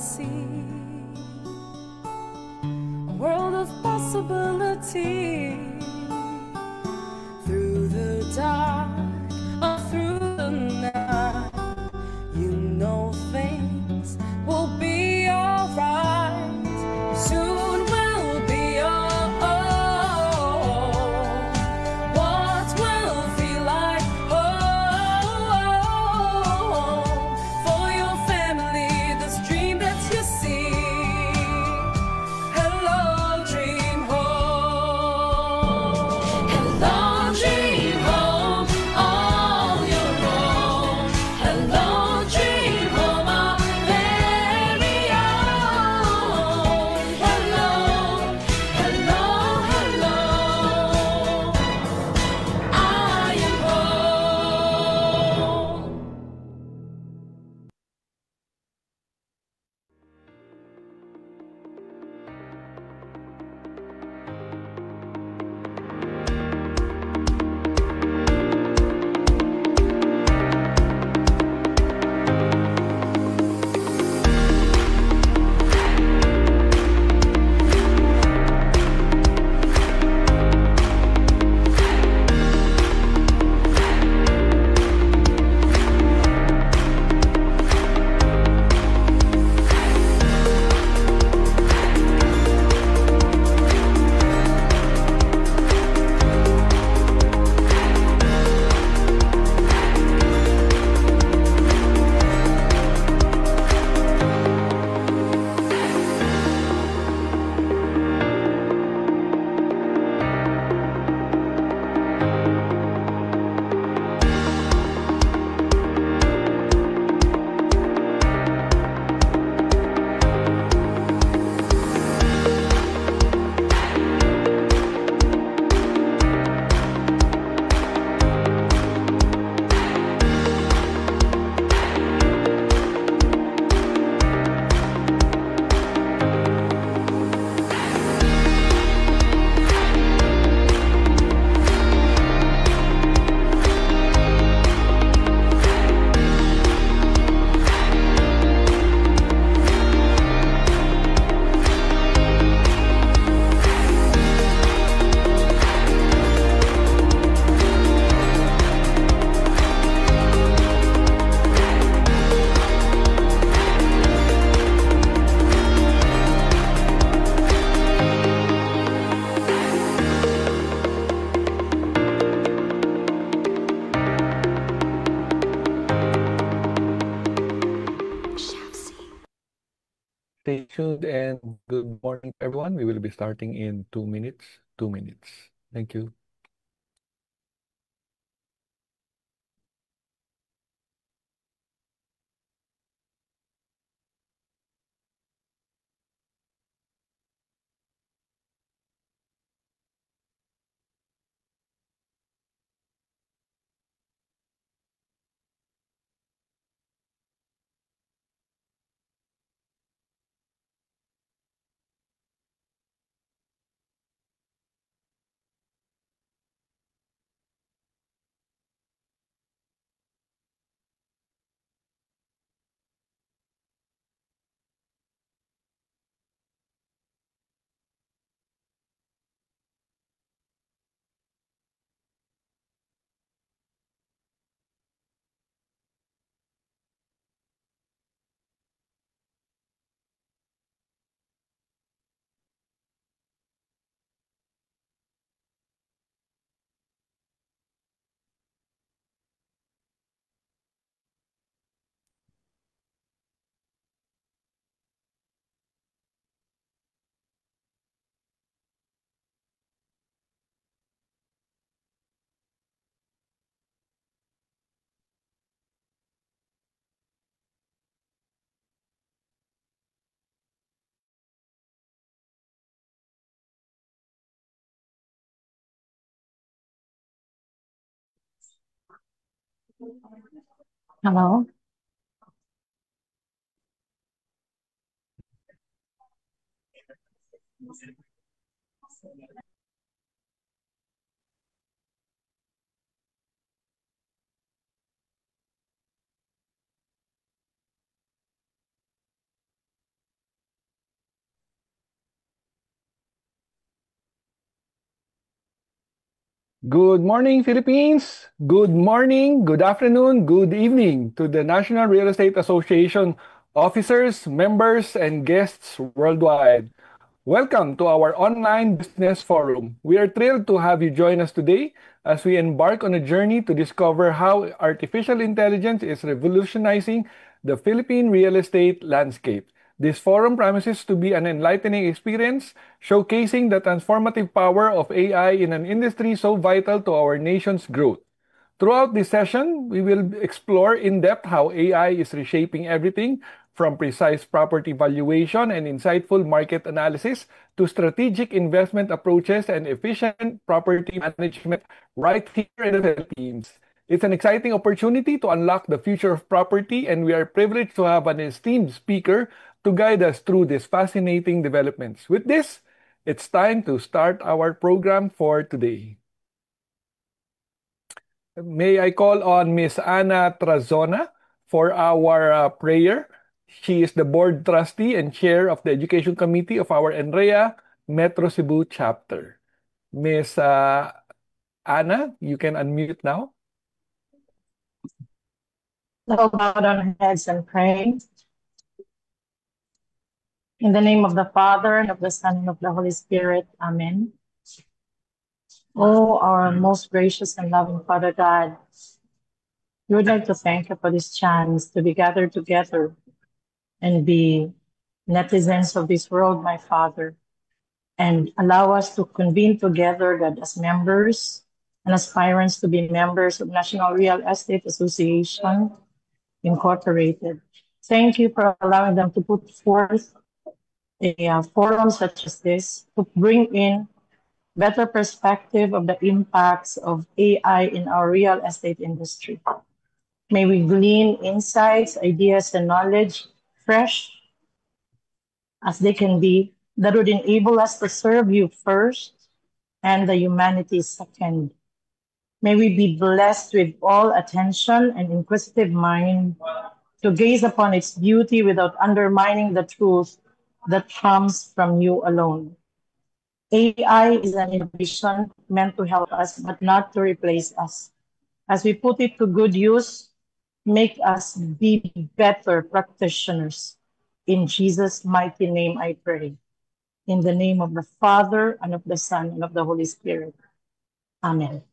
see a world of possibility through the dark or through the night. You know things will be alright. Soon we'll be what will feel like home for your family. This dream that you see. Hello, dream home. Hello, dream home on your own. Hello, dream home, our very own. Hello, hello, hello. I am home. Stay tuned and good morning to everyone. We will be starting in 2 minutes. 2 minutes. Thank you. Hello. Good morning, Philippines. Good morning, good afternoon, good evening to the National Real Estate Association officers, members, and guests worldwide. Welcome to our online business forum. We are thrilled to have you join us today as we embark on a journey to discover how artificial intelligence is revolutionizing the Philippine real estate landscape. This forum promises to be an enlightening experience, showcasing the transformative power of AI in an industry so vital to our nation's growth. Throughout this session, we will explore in depth how AI is reshaping everything from precise property valuation and insightful market analysis to strategic investment approaches and efficient property management right here in the Philippines. It's an exciting opportunity to unlock the future of property, and we are privileged to have an esteemed speaker to guide us through these fascinating developments. With this, it's time to start our program for today. May I call on Miss Ana Trazona for our prayer? She is the board trustee and chair of the education committee of our NREA Metro Cebu chapter. Miss Ana, you can unmute now. Let all bow down our heads and pray. In the name of the Father, and of the Son, and of the Holy Spirit. Amen. Oh, our most gracious and loving Father God, we would like to thank you for this chance to be gathered together and be netizens of this world, my Father, and allow us to convene together, God, as members and aspirants to be members of National Real Estate Association Incorporated. Thank you for allowing them to put forth a forum such as this to bring in better perspective of the impacts of AI in our real estate industry. May we glean insights, ideas, and knowledge fresh as they can be that would enable us to serve you first and the humanity second. May we be blessed with all attention and inquisitive mind to gaze upon its beauty without undermining the truth that comes from you alone. AI is an innovation meant to help us, but not to replace us. As we put it to good use, make us be better practitioners. In Jesus' mighty name I pray. In the name of the Father, and of the Son, and of the Holy Spirit. Amen.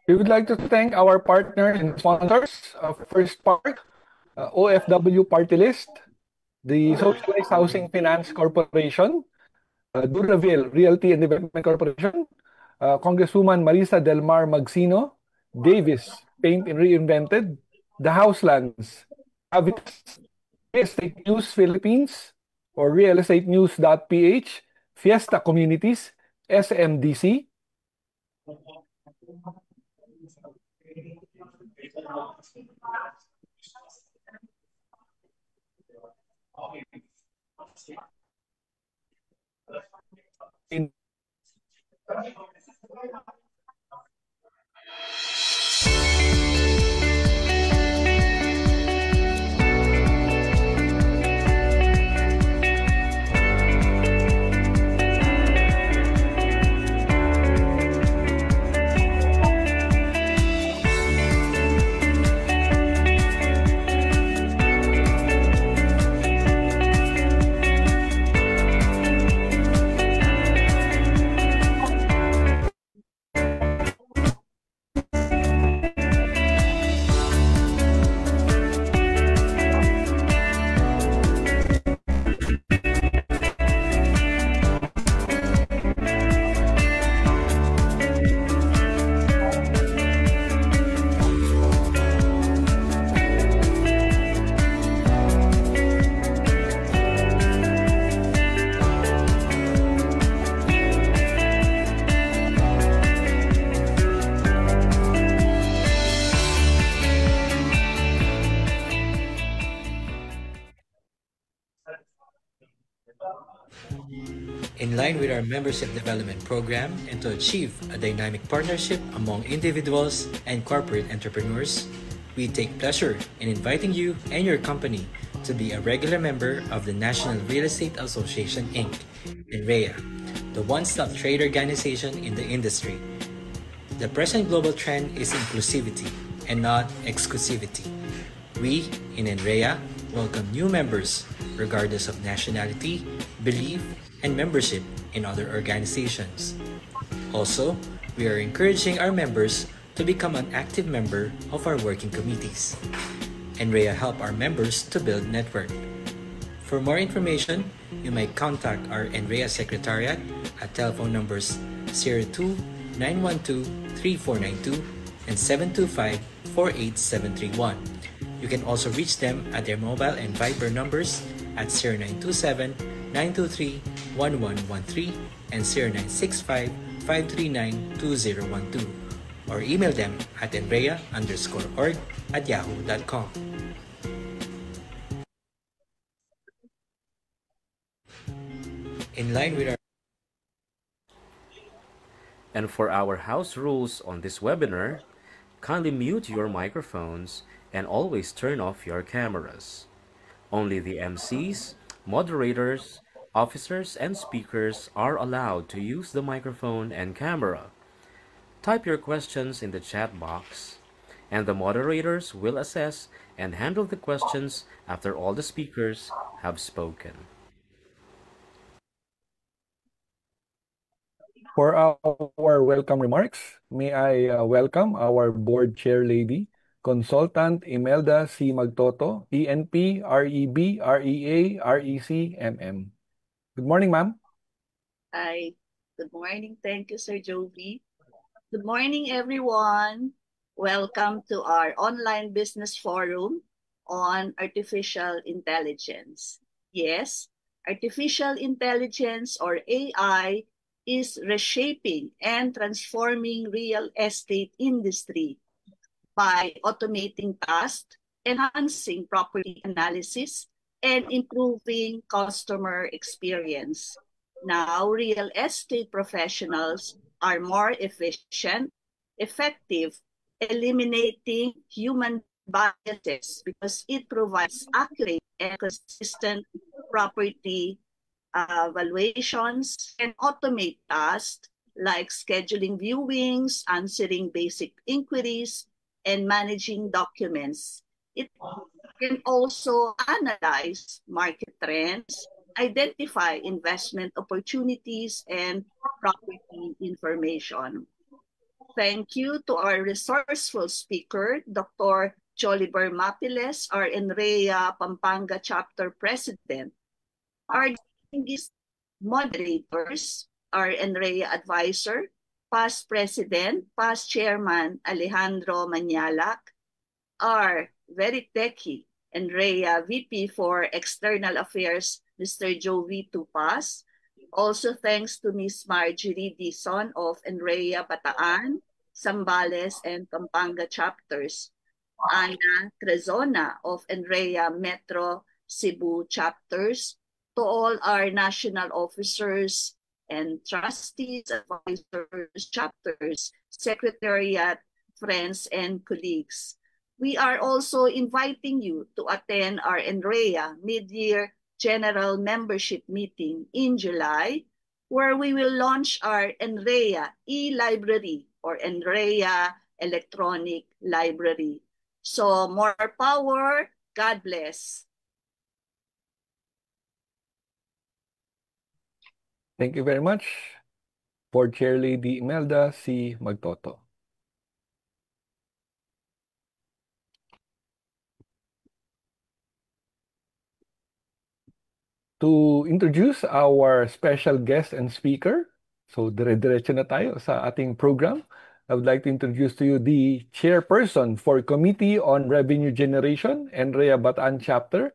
We would like to thank our partner and sponsors of First Park, OFW Party List, the Socialized Housing Finance Corporation, Duraville Realty and Development Corporation, Congresswoman Marisa Del Mar Magsino, Davis Paint and Reinvented, The Houselands, Avitas, Real Estate News Philippines, or realestatenews.ph, Fiesta Communities, SMDC, in In line with our membership development program and to achieve a dynamic partnership among individuals and corporate entrepreneurs, we take pleasure in inviting you and your company to be a regular member of the National Real Estate Association, Inc., NREA, the one-stop trade organization in the industry. The present global trend is inclusivity and not exclusivity. We, in NREA, welcome new members regardless of nationality, belief, and membership in other organizations. Also, we are encouraging our members to become an active member of our working committees. NREA help our members to build network. For more information, you may contact our NREA Secretariat at telephone numbers 02-912-3492 and 725-48731. You can also reach them at their mobile and Viber numbers at 0927-923-1113 and 0965-539-2012 or email them at nrea_org@yahoo.com. In line with our And for our house rules on this webinar, kindly mute your microphones and always turn off your cameras. Only the MCs, moderators, officers, and speakers are allowed to use the microphone and camera. Type your questions in the chat box, and the moderators will assess and handle the questions after all the speakers have spoken. For our welcome remarks, may I welcome our board chair lady, Consultant Imelda C. Magtoto, ENP, REB, REA, REC, MM. Good morning, ma'am. Hi, good morning. Thank you, Sir Jovi. Good morning, everyone. Welcome to our online business forum on artificial intelligence. Yes, artificial intelligence or AI is reshaping and transforming real estate industry by automating tasks, enhancing property analysis, and improving customer experience. Now, real estate professionals are more efficient, effective, eliminating human biases because it provides accurate and consistent property valuations and automate tasks like scheduling viewings, answering basic inquiries, and managing documents. It can also analyze market trends, identify investment opportunities, and property information. Thank you to our resourceful speaker, Dr. Joliver Mapiles, our NREA Pampanga Chapter President. Our distinguished moderators, our NREA Advisor, past President, past Chairman Alejandro Manyalac, our very techy NREA VP for External Affairs, Mr. Jovi Tupas. Also thanks to Ms. Marjorie Dison of NREA Bataan, Zambales, and Pampanga chapters. Ana Trezona of NREA Metro Cebu chapters. To all our national officers and trustees, advisors, chapters, secretariat, friends, and colleagues. We are also inviting you to attend our NREA mid-year general membership meeting in July, where we will launch our NREA e-library or NREA electronic library. So more power, God bless. Thank you very much, Board Chair Lady Imelda C. Magtoto. To introduce our special guest and speaker, so dire-diretso na tayo sa ating program. I would like to introduce to you the chairperson for Committee on Revenue Generation, NREA Bataan Chapter.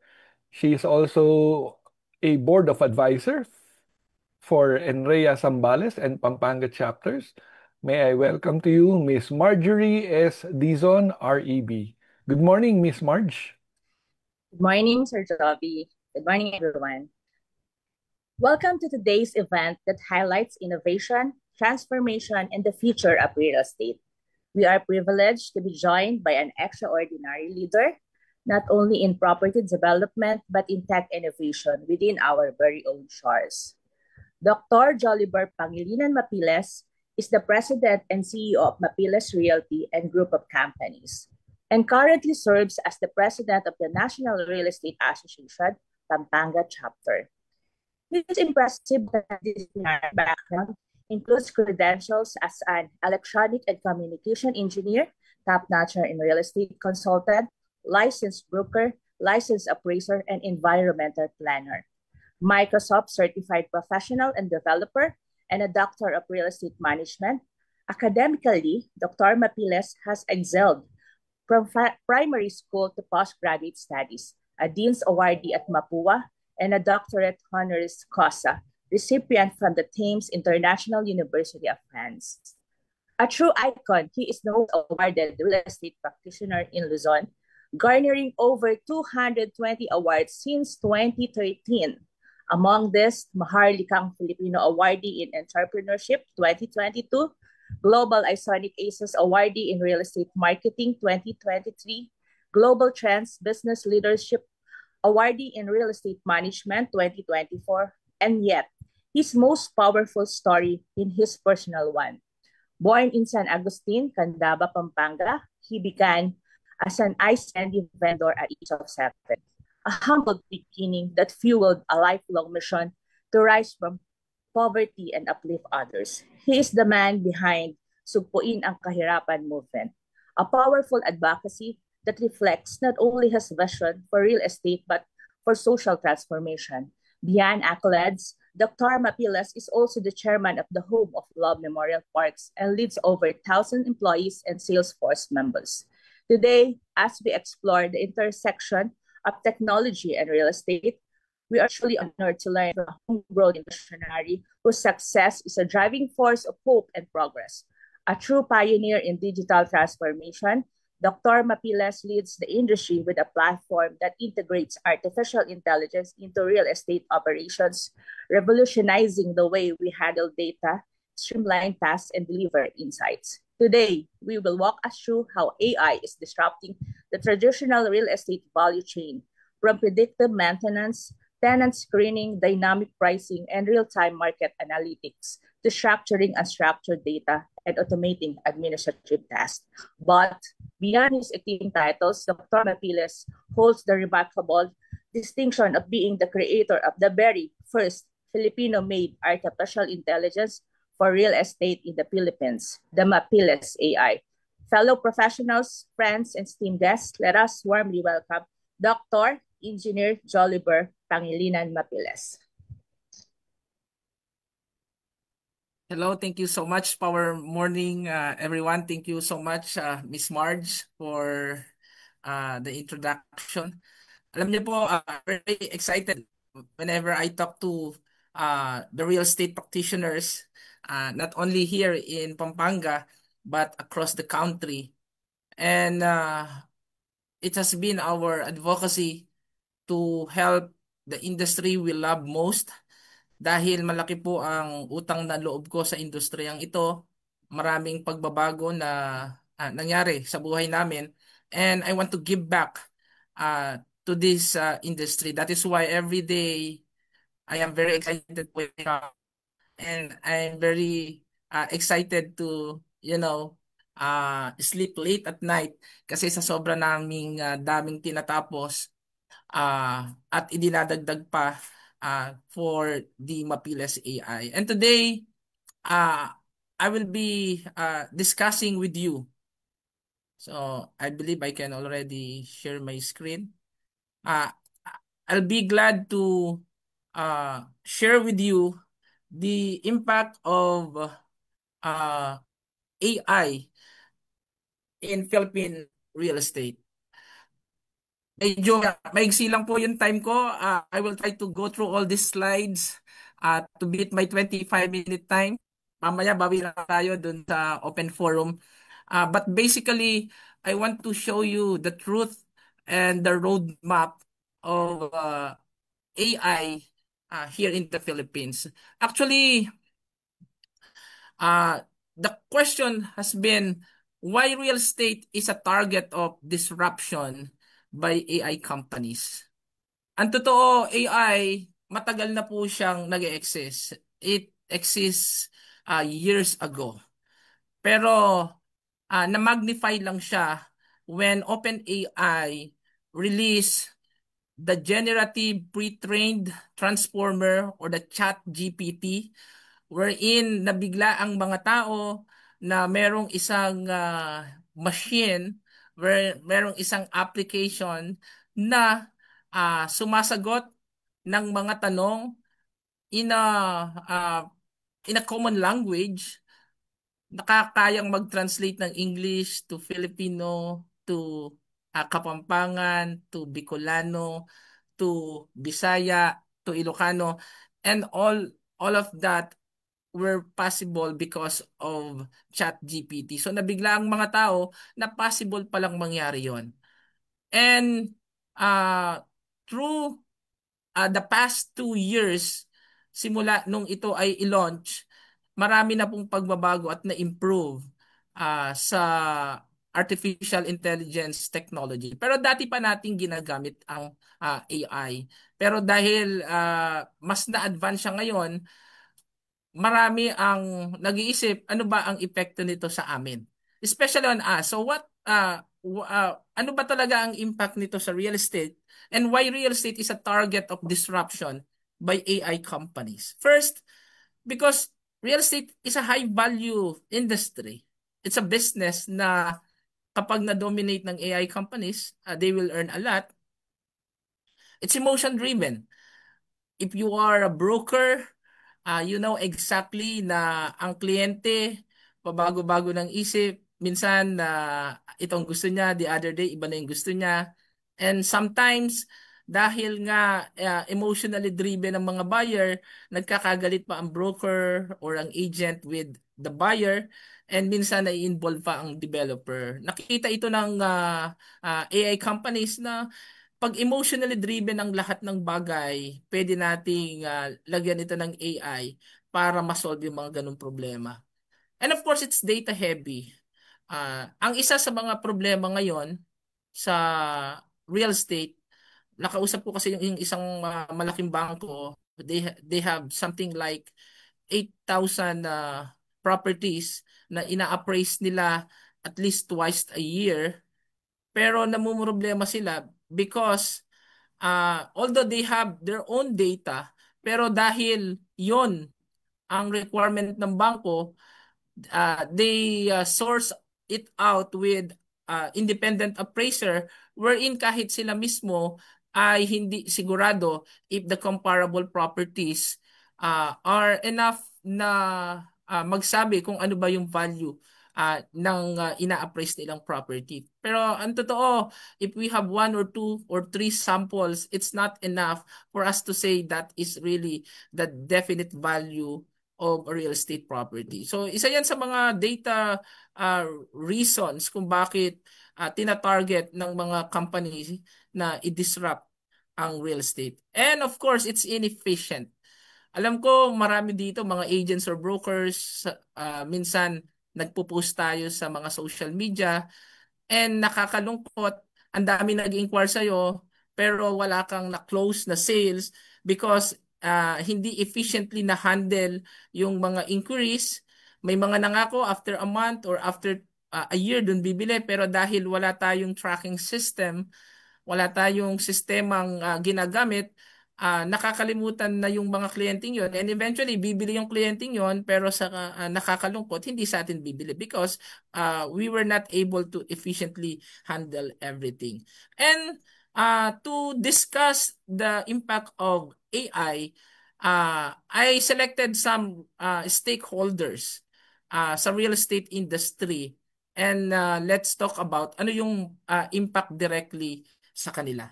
She is also a board of advisor for NREA Zambales and Pampanga chapters. May I welcome to you Ms. Marjorie S. Dizon, REB. Good morning, Ms. Marge. Good morning, Sir Joby. Good morning, everyone. Welcome to today's event that highlights innovation, transformation, and the future of real estate. We are privileged to be joined by an extraordinary leader, not only in property development, but in tech innovation within our very own shores. Dr. Joliver Pangilinan Mapiles is the president and CEO of Mapiles Realty and Group of Companies, and currently serves as the president of the National Real Estate Association, Pampanga chapter. His impressive disciplinary background includes credentials as an electronic and communication engineer, top-notcher in real estate consultant, licensed broker, licensed appraiser, and environmental planner. Microsoft certified professional and developer, and a doctor of real estate management. Academically, Dr. Mapiles has excelled from primary school to postgraduate studies, a Dean's Awardee at Mapua, and a doctorate honoris causa, recipient from the Thames International University of France. A true icon, he is the most awarded real estate practitioner in Luzon, garnering over 220 awards since 2013. Among this, Maharlikang Filipino Awardee in Entrepreneurship 2022, Global Isonic Aces Awardee in Real Estate Marketing 2023, Global Trends Business Leadership Awardee in Real Estate Management 2024, and yet, his most powerful story in his personal one. Born in San Agustin, Candaba, Pampanga, he began as an ice candy vendor at age of 7, a humble beginning that fueled a lifelong mission to rise from poverty and uplift others. He is the man behind Sugpuin ang Kahirapan movement, a powerful advocacy that reflects not only his vision for real estate but for social transformation. Beyond accolades, Dr. Mapiles is also the chairman of the Home of Love Memorial Parks and leads over 1,000 employees and sales force members. Today, as we explore the intersection of technology and real estate, we are truly honored to learn from a homegrown visionary whose success is a driving force of hope and progress. A true pioneer in digital transformation, Dr. Mapiles leads the industry with a platform that integrates artificial intelligence into real estate operations, revolutionizing the way we handle data, streamline tasks, and deliver insights. Today, we will walk us through how AI is disrupting the traditional real estate value chain, from predictive maintenance, tenant screening, dynamic pricing, and real-time market analytics to structuring unstructured data and automating administrative tasks. But beyond his 18 titles, Dr. Mapiles holds the remarkable distinction of being the creator of the very first Filipino-made artificial intelligence for real estate in the Philippines, the Mapiles AI. Fellow professionals, friends, and esteemed guests, let us warmly welcome Dr. Engineer Joliver Pangilinan Mapiles. Hello, thank you so much. Power morning, everyone. Thank you so much, Miss Marge, for the introduction. Alam niyo po, very excited whenever I talk to the real estate practitioners, not only here in Pampanga, but across the country. And it has been our advocacy to help the industry we love most dahil malaki po ang utang na loob ko sa industriyang ito. Maraming pagbabago na nangyari sa buhay namin. And I want to give back to this industry. That is why every day I am very excited to wake up. And I'm very excited to, sleep late at night kasi sa sobra naming daming tinatapos at idinadagdag pa for the Mapiles AI. And today, I will be discussing with you. So I believe I can already share my screen. I'll be glad to share with you the impact of AI in Philippine real estate. Medyo maigsi lang po yung time ko. I will try to go through all these slides to beat my 25-minute time. Mamaya bawi lang tayo dun sa open forum. But basically, I want to show you the truth and the roadmap of AI here in the Philippines. Actually, uh, the question has been why real estate is a target of disruption by AI companies. Ang totoo, AI, matagal na po siyang nag-exist. It exists years ago. Pero na-magnify lang siya when OpenAI released the generative pre-trained transformer or the chat GPT wherein nabigla ang mga tao na merong isang machine where merong isang application na sumasagot ng mga tanong in a uh, in a common language, nakakayang mag-translate ng English to Filipino to Kapampangan to Bicolano to Bisaya to Ilocano, and all of that were possible because of ChatGPT. So nabigla ang mga tao na possible palang mangyari yon. And through the past 2 years, simula nung ito ay i-launch, marami na pong pagbabago at na-improve sa artificial intelligence technology. Pero dati pa nating ginagamit ang AI. Pero dahil mas na-advance siya ngayon, marami ang nag-iisip ano ba ang epekto nito sa amin. Especially on us. So ano ba talaga ang impact nito sa real estate and why real estate is a target of disruption by AI companies? First, because real estate is a high value industry. It's a business na kapag na-dominate ng AI companies, they will earn a lot. It's emotion driven. If you are a broker, you know exactly na ang kliyente pabago-bago ng isip. Minsan na itong gusto niya, the other day iba na yung gusto niya. And sometimes dahil nga emotionally driven ang mga buyer, nagkakagalit pa ang broker or ang agent with the buyer, and minsan na-involve pa ang developer. Nakikita ito ng AI companies na pag emotionally driven ang lahat ng bagay, pwede nating lagyan ito ng AI para masolve yung mga ganung problema. And of course, it's data heavy. Ang isa sa mga problema ngayon sa real estate, nakausap ko kasi yung isang malaking bangko, they have something like 8,000 properties na ina-appraise nila at least twice a year. Pero namumroblema sila because although they have their own data, pero dahil yon ang requirement ng bangko, they source it out with independent appraiser wherein kahit sila mismo ay hindi sigurado if the comparable properties are enough na magsabi kung ano ba yung value ng ina-appraise nilang property. Pero ang totoo, if we have 1 or 2 or 3 samples, it's not enough for us to say that is really the definite value of a real estate property. So isa yan sa mga data reasons kung bakit tina-target ng mga companies na i-disrupt ang real estate. And of course, it's inefficient. Alam ko marami dito mga agents or brokers, minsan nagpo-post tayo sa mga social media and nakakalungkot, ang dami nag-inquire sa'yo pero wala kang na-close na sales because hindi efficiently na-handle yung mga inquiries. May mga nangako after a month or after a year dun bibili, pero dahil wala tayong tracking system, wala tayong sistemang ginagamit, nakakalimutan na yung mga kliyenteng yon, and eventually bibili yung kliyenteng yon pero sa nakakalungkot hindi sa atin bibili because we were not able to efficiently handle everything. And to discuss the impact of AI, I selected some stakeholders sa real estate industry, and let's talk about ano yung impact directly sa kanila.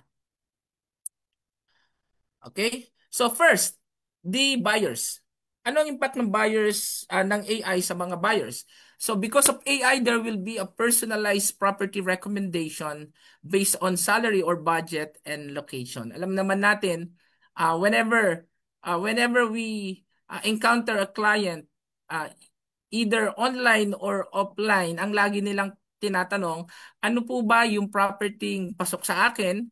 Okay? So first, the buyers. Ano ang impact ng buyers ng AI sa mga buyers? So because of AI, there will be a personalized property recommendation based on salary or budget and location. Alam naman natin, whenever whenever we encounter a client, uh, either online or offline, ang lagi nilang tinatanong, ano po ba yung property pasok sa akin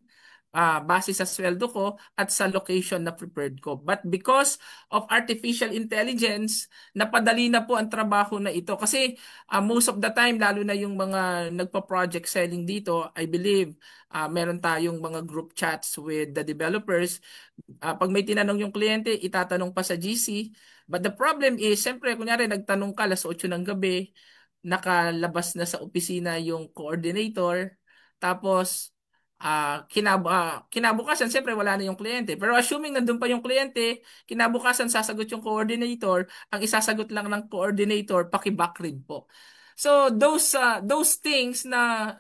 base sa sweldo ko at sa location na prepared ko. But because of artificial intelligence, napadali na po ang trabaho na ito. Kasi most of the time, lalo na yung mga nagpa-project selling dito, I believe, meron tayong mga group chats with the developers. Pag may tinanong yung kliyente, itatanong pa sa GC. But the problem is, siyempre, kunyari, nagtanong ka alas 8 ng gabi, nakalabas na sa opisina yung coordinator, tapos kinabukasan, siyempre wala na yung kliyente. Pero assuming nandun pa yung kliyente, kinabukasan sasagot yung coordinator, ang isasagot lang ng coordinator, paki-backread po. So those things na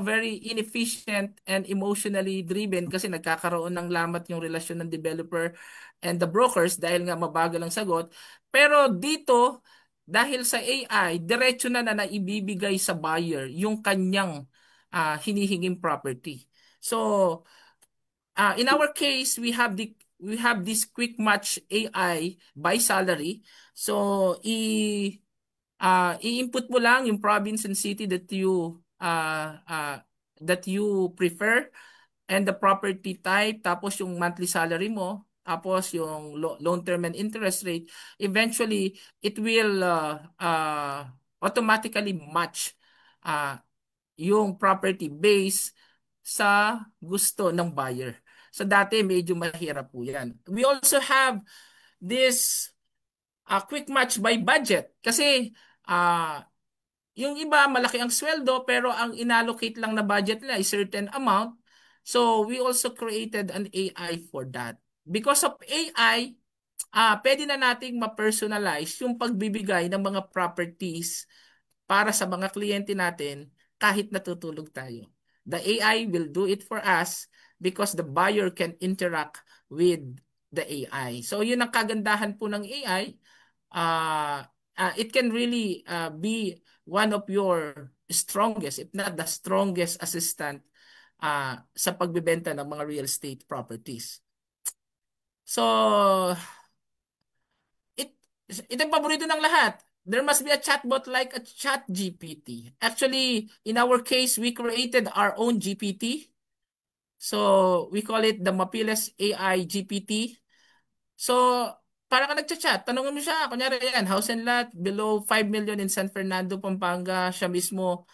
very inefficient and emotionally driven kasi nagkakaroon ng lamat yung relasyon ng developer and the brokers dahil nga mabagal ang sagot. Pero dito dahil sa AI, diretso na naibibigay sa buyer yung kanyang hinihinging property. So, in our case, we have this quick match AI by salary. So, i-input mo lang yung province and city that you prefer and the property type, tapos yung monthly salary mo, tapos yung loan term and interest rate. Eventually, it will automatically match uh, yung property base sa gusto ng buyer. So dati medyo mahirap po yan. We also have this quick match by budget kasi uh, yung iba malaki ang sweldo pero ang inallocate lang na budget nila is certain amount. So we also created an AI for that. Because of AI, pwede na nating ma-personalize yung pagbibigay ng mga properties para sa mga kliyente natin kahit natutulog tayo. The AI will do it for us because the buyer can interact with the AI. So yun ang kagandahan po ng AI. It can really be one of your strongest, if not the strongest assistant sa pagbebenta ng mga real estate properties. So, ito yung paborito ng lahat. There must be a chatbot like a chat GPT. Actually, in our case, we created our own GPT. So, we call it the Mapiles AI GPT. So, para ka nagchat-chat, tanongin mo siya, kunyari yan, house and lot below 5 million in San Fernando, Pampanga, siya mismo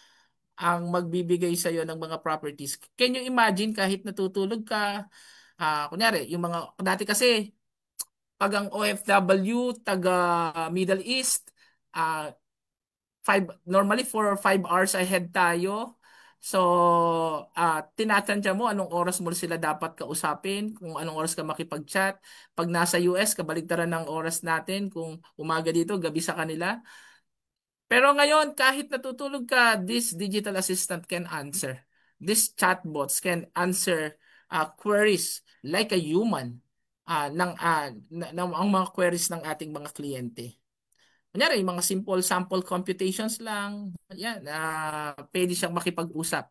ang magbibigay sa iyo ng mga properties. Can you imagine kahit natutulog ka, kunyari, yung mga, dati kasi, pag ang OFW, taga Middle East, normally 4 or 5 hours ahead tayo. So, tinatansya mo anong oras mo sila dapat kausapin, kung anong oras ka makipag-chat. Pag nasa US, kabaligtaran ng oras natin, kung umaga dito, gabi sa kanila. Pero ngayon, kahit natutulog ka, this digital assistant can answer. These chatbots can answer queries like a human ng ang mga queries ng ating mga kliyente. Kunyari, yung mga simple sample computations lang, yan, pwede siyang makipag-usap.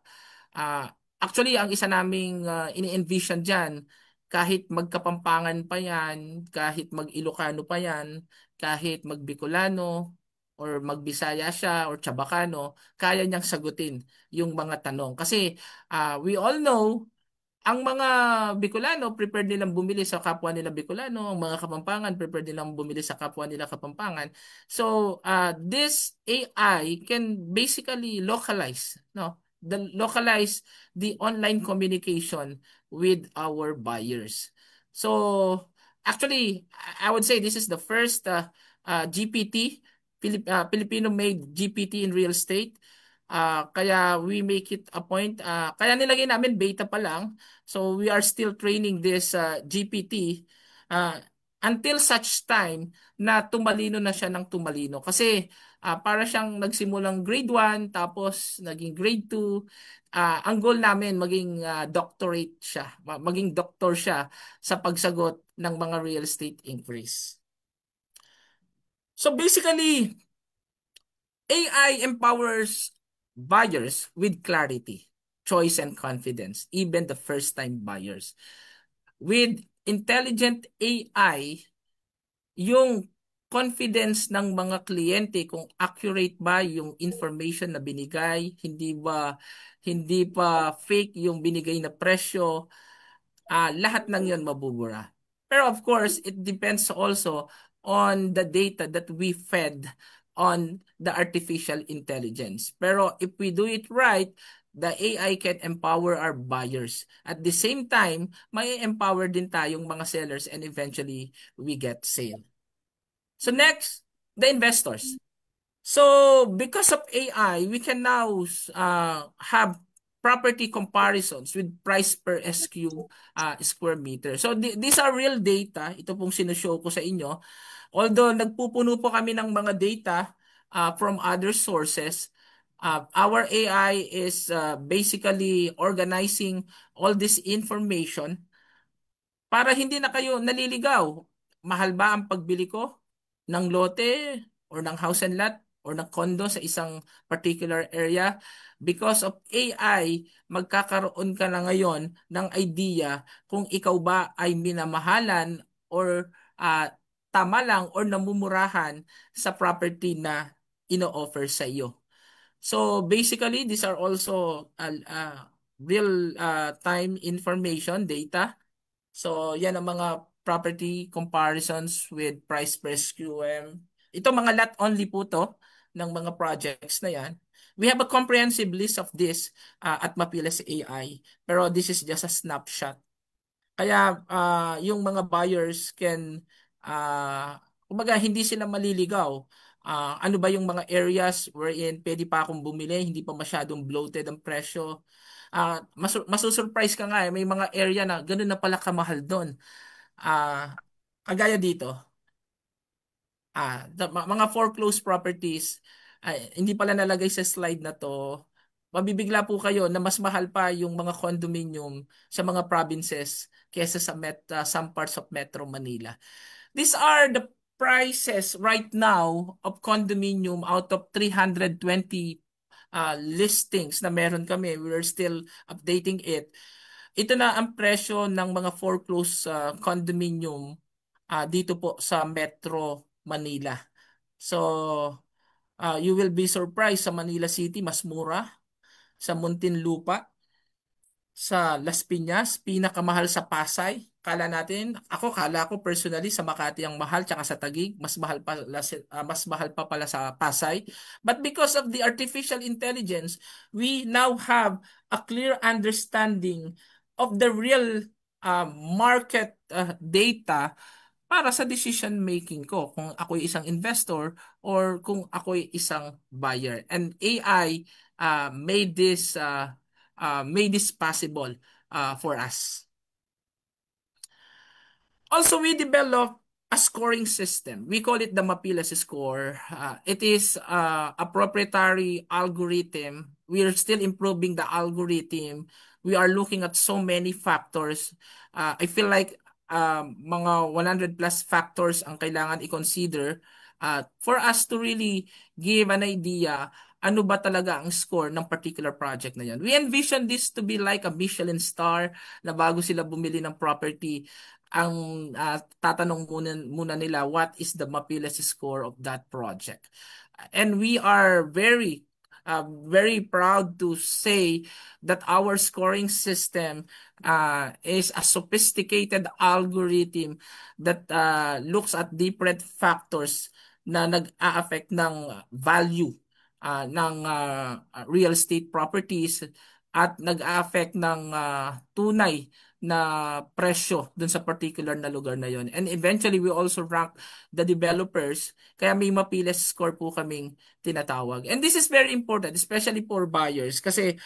Actually, ang isa naming ini-envision dyan, kahit magkapampangan pa yan, kahit mag-Ilocano pa yan, kahit mag-Bicolano, or mag-Bisaya siya, or Chabacano, kaya niyang sagutin yung mga tanong. Kasi we all know ang mga Bicolano prepared nilang bumili sa kapwa nila Bicolano, ang mga Kapampangan prepared nilang bumili sa kapwa nila Kapampangan. So, this AI can basically localize, no? Localize the online communication with our buyers. So, actually, I would say this is the first GPT, Filipino-made GPT in real estate. Kaya we make it a point. Kaya nilagay namin beta pa lang. So we are still training this GPT until such time na tumalino na siya ng tumalino. Kasi para siyang nagsimulang grade 1 tapos naging grade 2. Ang goal namin maging doctorate siya. Maging doctor siya sa pagsagot ng mga real estate inquiries. So basically, AI empowers buyers with clarity, choice, and confidence, even the first-time buyers. With intelligent AI, yung confidence ng mga kliyente kung accurate ba yung information na binigay, hindi ba fake yung binigay na presyo, lahat ng yon mabubura. Pero of course, it depends also on the data that we fed on the artificial intelligence. Pero if we do it right, the AI can empower our buyers. At the same time, may empower din tayong mga sellers and eventually we get sale. So next, the investors. So because of AI, we can now have property comparisons with price per SQ square meter. So these are real data. Ito pong sinushow ko sa inyo. Although nagpupuno po kami ng mga data from other sources, our AI is basically organizing all this information para hindi na kayo naliligaw. Mahal ba ang pagbili ko ng lote or ng house and lot or ng condo sa isang particular area? Because of AI, magkakaroon ka na ngayon ng idea kung ikaw ba ay minamahalan or tama lang or namumurahan sa property na ino-offer sa iyo. So basically, these are also real time information data. So, yan ang mga property comparisons with price per SQM. Ito mga lot only po to ng mga projects na yan. We have a comprehensive list of this at Mapilas AI. Pero this is just a snapshot. Kaya yung mga buyers can, kumbaga hindi sila maliligaw. Ano ba yung mga areas wherein pwede pa akong bumili, hindi pa masyadong bloated ang presyo. Masusurprise ka nga may mga area na ganun na pala kamahal doon. Kagaya dito, mga foreclosed properties, hindi pala nalagay sa slide na to. Mabibigla po kayo na mas mahal pa yung mga condominium sa mga provinces kesa sa some parts of Metro Manila. These are the prices right now of condominium out of 320 listings na meron kami. We're still updating it. Ito na ang presyo ng mga foreclosed condominium dito po sa Metro Manila. So, you will be surprised sa Manila City, mas mura. Sa Muntinlupa, sa Las Piñas, pinakamahal sa Pasay. Kala ko personally sa Makati ang mahal tsaka sa Taguig, mas mahal pa pala sa Pasay. But because of the artificial intelligence, we now have a clear understanding of the real market data para sa decision making ko kung ako'y isang investor or kung ako'y isang buyer. And AI made this possible for us. Also, we developed a scoring system. We call it the Mapilas score. It is a proprietary algorithm. We are still improving the algorithm. We are looking at so many factors. I feel like mga 100 plus factors ang kailangan i-consider for us to really give an idea ano ba talaga ang score ng particular project na yan. We envision this to be like a Michelin star na bago sila bumili ng property, ang tatanong muna nila what is the Mapilas score of that project. And we are very proud to say that our scoring system is a sophisticated algorithm that looks at different factors na nag-a-affect ng value ng real estate properties at nag-a-affect ng tunay na presyo dun sa particular na lugar na yon. And eventually, we also rank the developers. Kaya may Mapilas score po kaming tinatawag. And this is very important, especially for buyers. Kasi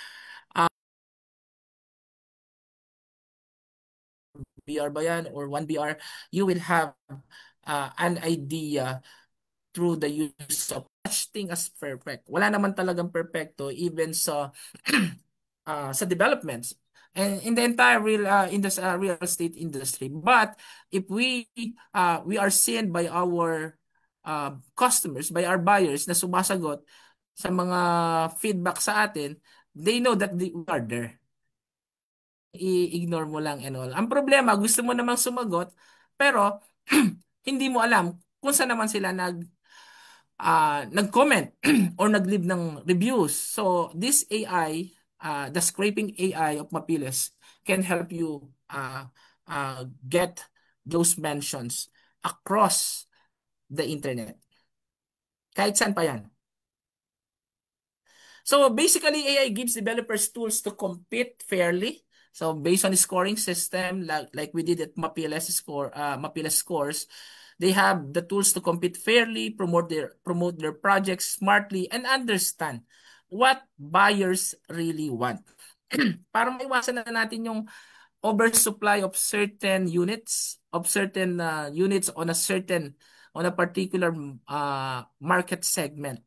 BR ba yan or 1BR, you will have an idea through the use of such thing as perfect. Wala naman talagang perfecto even sa sa developments and in the entire real estate industry. But if we are seen by our customers, by our buyers na sumasagot sa mga feedback sa atin, they know that we are there. i-ignore mo lang and all. Ang problema, gusto mo namang sumagot, pero hindi mo alam kung saan naman sila nag-comment or nag-leave ng reviews. So this AI, the scraping AI of Mapiles can help you get those mentions across the internet. Kahit saan pa yan. So basically, AI gives developers tools to compete fairly. So based on the scoring system, like we did at Mapiles Scores, they have the tools to compete fairly, promote their projects smartly, and understand what buyers really want. Para maiwasan na natin yung oversupply of certain units on a particular market segment.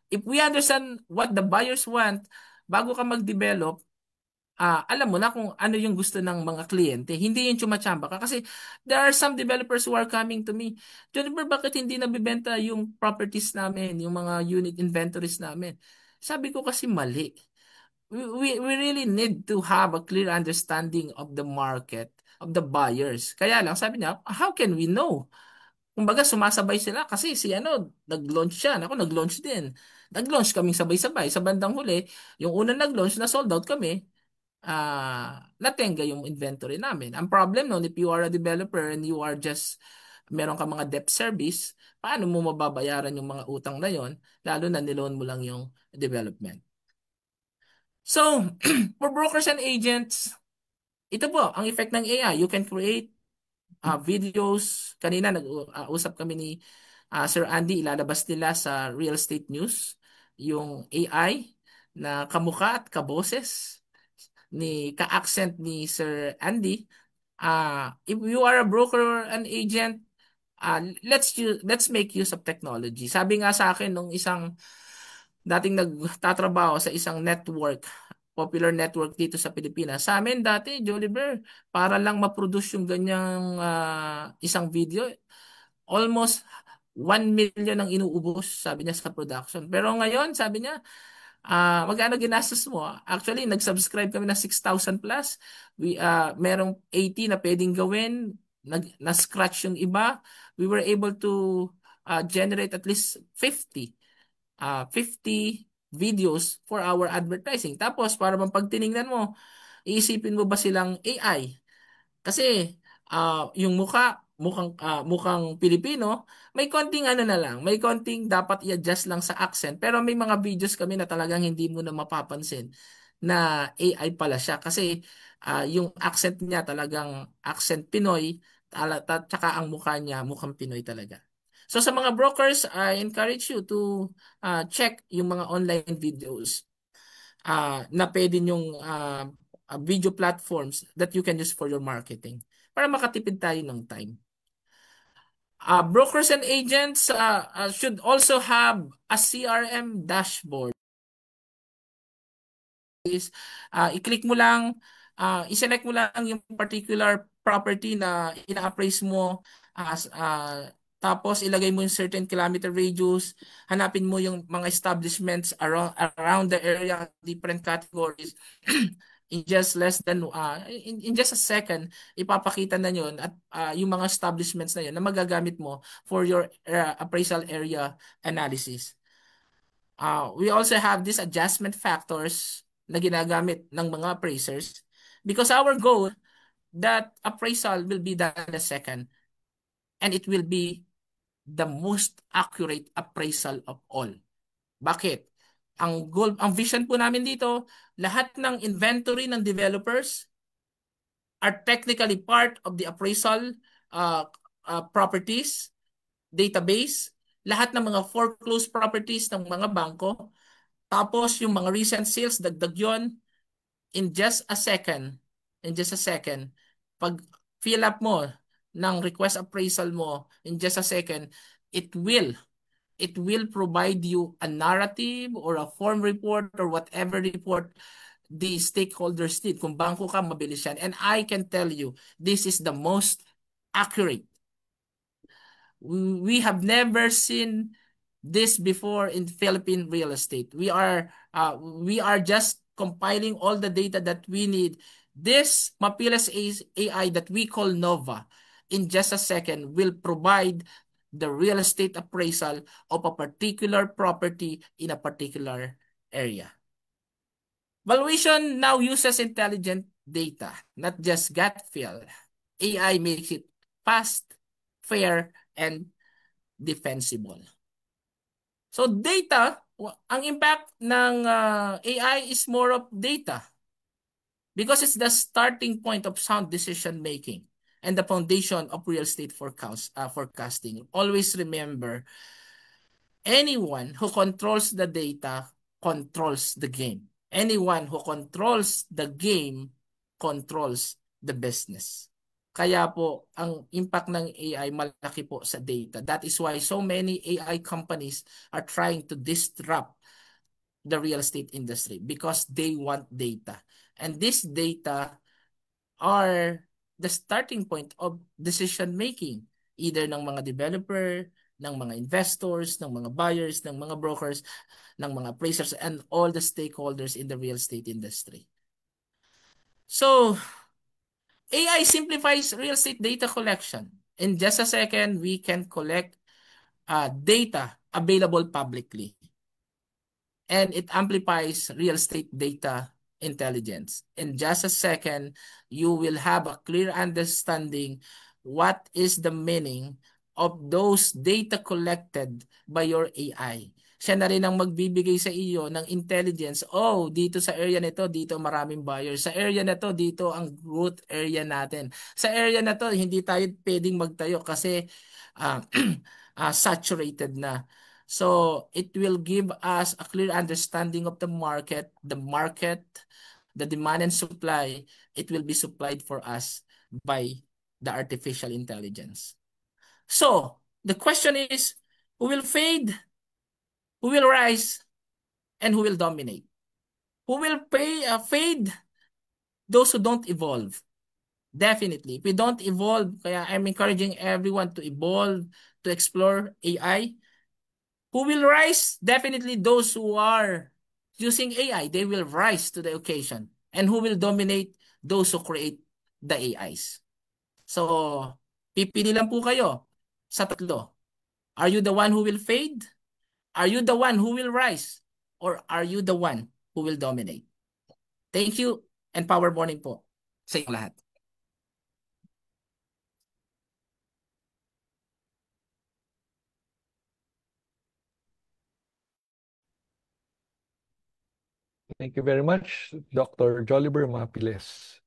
If we understand what the buyers want, bago ka mag-develop, alam mo na kung ano yung gusto ng mga kliyente. Hindi yung tsumachamba ka. Kasi there are some developers who are coming to me, Juniper, bakit hindi nabibenta yung properties namin, yung mga unit inventories namin? Sabi ko kasi mali. We really need to have a clear understanding of the market, of the buyers. Kaya lang, sabi niya, how can we know? Kumbaga, sumasabay sila kasi si nag-launch siya. Ako, nag-launch din. Nag-launch kaming sabay-sabay. Sa bandang huli, yung unang nag-launch, na sold out kami, natenga yung inventory namin. Ang problem noon, if you are a developer and you are just, meron ka mga debt service, paano mo mababayaran yung mga utang na yon, lalo na niloan mo lang yung development. So, for brokers and agents, ito po, ang effect ng AI. You can create videos. Kanina nag-usap kami ni Sir Andy, ilalabas nila sa Real Estate News yung AI na kamukha at kaboses ni ka-accent ni Sir Andy. If you are a broker or an agent, let's make use of technology. Sabi nga sa akin nung isang dating nagtatrabaho sa isang popular network dito sa Pilipinas. Sa amin dati, Joliver, para lang ma-produce yung ganyang isang video, almost 1 million ang inuubos, sabi niya sa production. Pero ngayon, sabi niya, magkano ginastos mo? Actually, nag-subscribe kami ng 6,000 plus. Merong 80 na pwedeng gawin. Na-scratch yung iba. We were able to generate at least 50 videos for our advertising. Tapos, para bang pag tiningnan mo, iisipin mo ba silang AI? Kasi, yung mukhang Pilipino, may konting ano na lang, may konting dapat i-adjust lang sa accent. Pero may mga videos kami na talagang hindi mo na mapapansin na AI pala siya. Kasi, yung accent niya talagang accent Pinoy, tsaka ang mukha niya mukhang Pinoy talaga. So sa mga brokers, I encourage you to check yung mga online videos na pwede yung video platforms that you can use for your marketing para makatipid tayo ng time. Brokers and agents should also have a CRM dashboard. I-click mo lang, i-select mo lang yung particular property na ina-appraise mo, tapos ilagay mo yung certain kilometer radius, hanapin mo yung mga establishments around the area, different categories. In just in just a second, ipapakita na yun at yung mga establishments na yun na magagamit mo for your appraisal area analysis. We also have these adjustment factors na ginagamit ng mga appraisers because our goal that appraisal will be done in a second and it will be the most accurate appraisal of all. Bakit? Ang vision po namin dito, lahat ng inventory ng developers are technically part of the appraisal properties database, lahat ng mga foreclosed properties ng mga bangko, tapos yung mga recent sales, dagdag yun. In just a second, pag fill up mo ng request appraisal mo, in just a second, it will provide you a narrative or a form report or whatever report the stakeholders need. Kung bangko ka, mabilis yan. And I can tell you, this is the most accurate. We have never seen this before in Philippine real estate. We are just compiling all the data that we need This Mapiles AI that we call Nova in just a second will provide the real estate appraisal of a particular property in a particular area. Valuation now uses intelligent data, not just gut feel. AI makes it fast, fair, and defensible. So data, ang impact ng AI is more of data because it's the starting point of sound decision making and the foundation of real estate forecasting. Always remember, anyone who controls the data controls the game. Anyone who controls the game controls the business. Kaya po, ang impact ng AI malaki po sa data. That is why so many AI companies are trying to disrupt the real estate industry because they want data. And this data are the starting point of decision making, either ng mga developer, ng mga investors, ng mga buyers, ng mga brokers, ng mga appraisers, and all the stakeholders in the real estate industry. So, AI simplifies real estate data collection. In just a second, we can collect data available publicly. And it amplifies real estate data intelligence. In just a second, you will have a clear understanding what is the meaning of those data collected by your AI. Siya na rin ang magbibigay sa iyo ng intelligence. Oh, dito sa area nito, dito maraming buyers. Sa area na to, dito ang growth area natin. Sa area na to, hindi tayo pwedeng magtayo kasi saturated na. So, it will give us a clear understanding of the market, the demand and supply. It will be supplied for us by the artificial intelligence. So, the question is, who will fade? Who will rise? And who will dominate? Who will fade? Those who don't evolve. Definitely. If we don't evolve, kaya I'm encouraging everyone to evolve, to explore AI. Who will rise? Definitely those who are using AI. They will rise to the occasion. And who will dominate? Those who create the AIs. So, pipili lang po kayo sa tatlo. Are you the one who will fade? Are you the one who will rise? Or are you the one who will dominate? Thank you and power morning po sa inyong lahat. Thank you very much, Dr. Joliber Mapiles.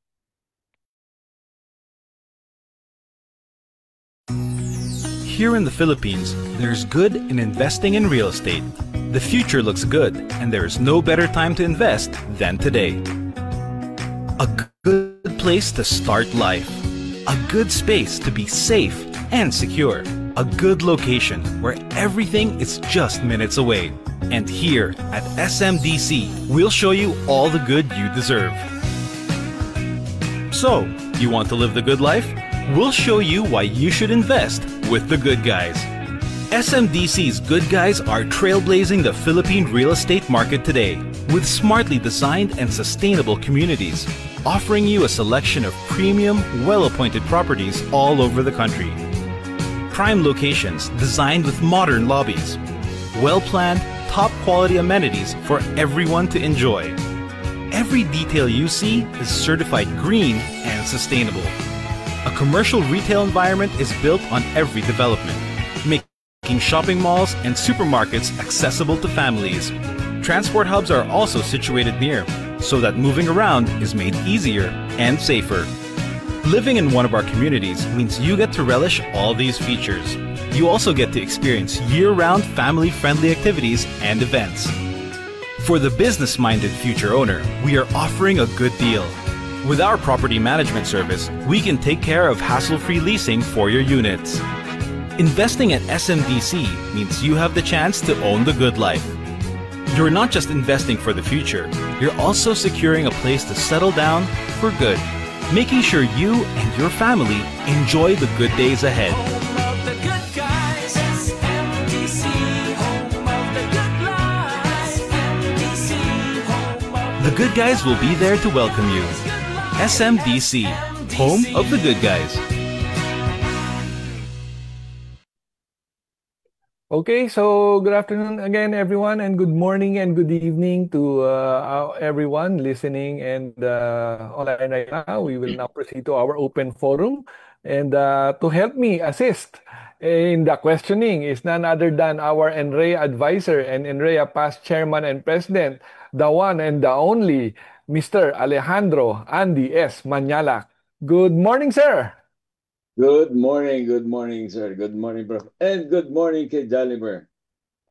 Here in the Philippines, there's good in investing in real estate. The future looks good, and there is no better time to invest than today. A good place to start life. A good space to be safe and secure. A good location where everything is just minutes away. And here at SMDC, we'll show you all the good you deserve. So, you want to live the good life? We'll show you why you should invest with the good guys. SMDC's good guys are trailblazing the Philippine real estate market today with smartly designed and sustainable communities, offering you a selection of premium, well-appointed properties all over the country. Prime locations designed with modern lobbies, well-planned, top-quality amenities for everyone to enjoy. Every detail you see is certified green and sustainable. A commercial retail environment is built on every development, making shopping malls and supermarkets accessible to families. Transport hubs are also situated near, so that moving around is made easier and safer. Living in one of our communities means you get to relish all these features. You also get to experience year-round family-friendly activities and events. For the business-minded future owner, we are offering a good deal. With our property management service, we can take care of hassle-free leasing for your units. Investing at SMDC means you have the chance to own the good life. You're not just investing for the future, you're also securing a place to settle down for good, making sure you and your family enjoy the good days ahead. Home of the good guys, SMDC. Home of the good life, SMDC. Home of The good guys will be there to welcome you. the good life. SMDC, home of the good guys. Okay, so good afternoon again, everyone, and good morning and good evening to everyone listening and online right now. We will now proceed to our open forum. And to help me assist in the questioning is none other than our NREA advisor and NREA past chairman and president, the one and the only Mr. Alejandro Andy S. Manyala. Good morning, sir. Good morning, sir. Good morning, bro. And good morning kay Jolliver.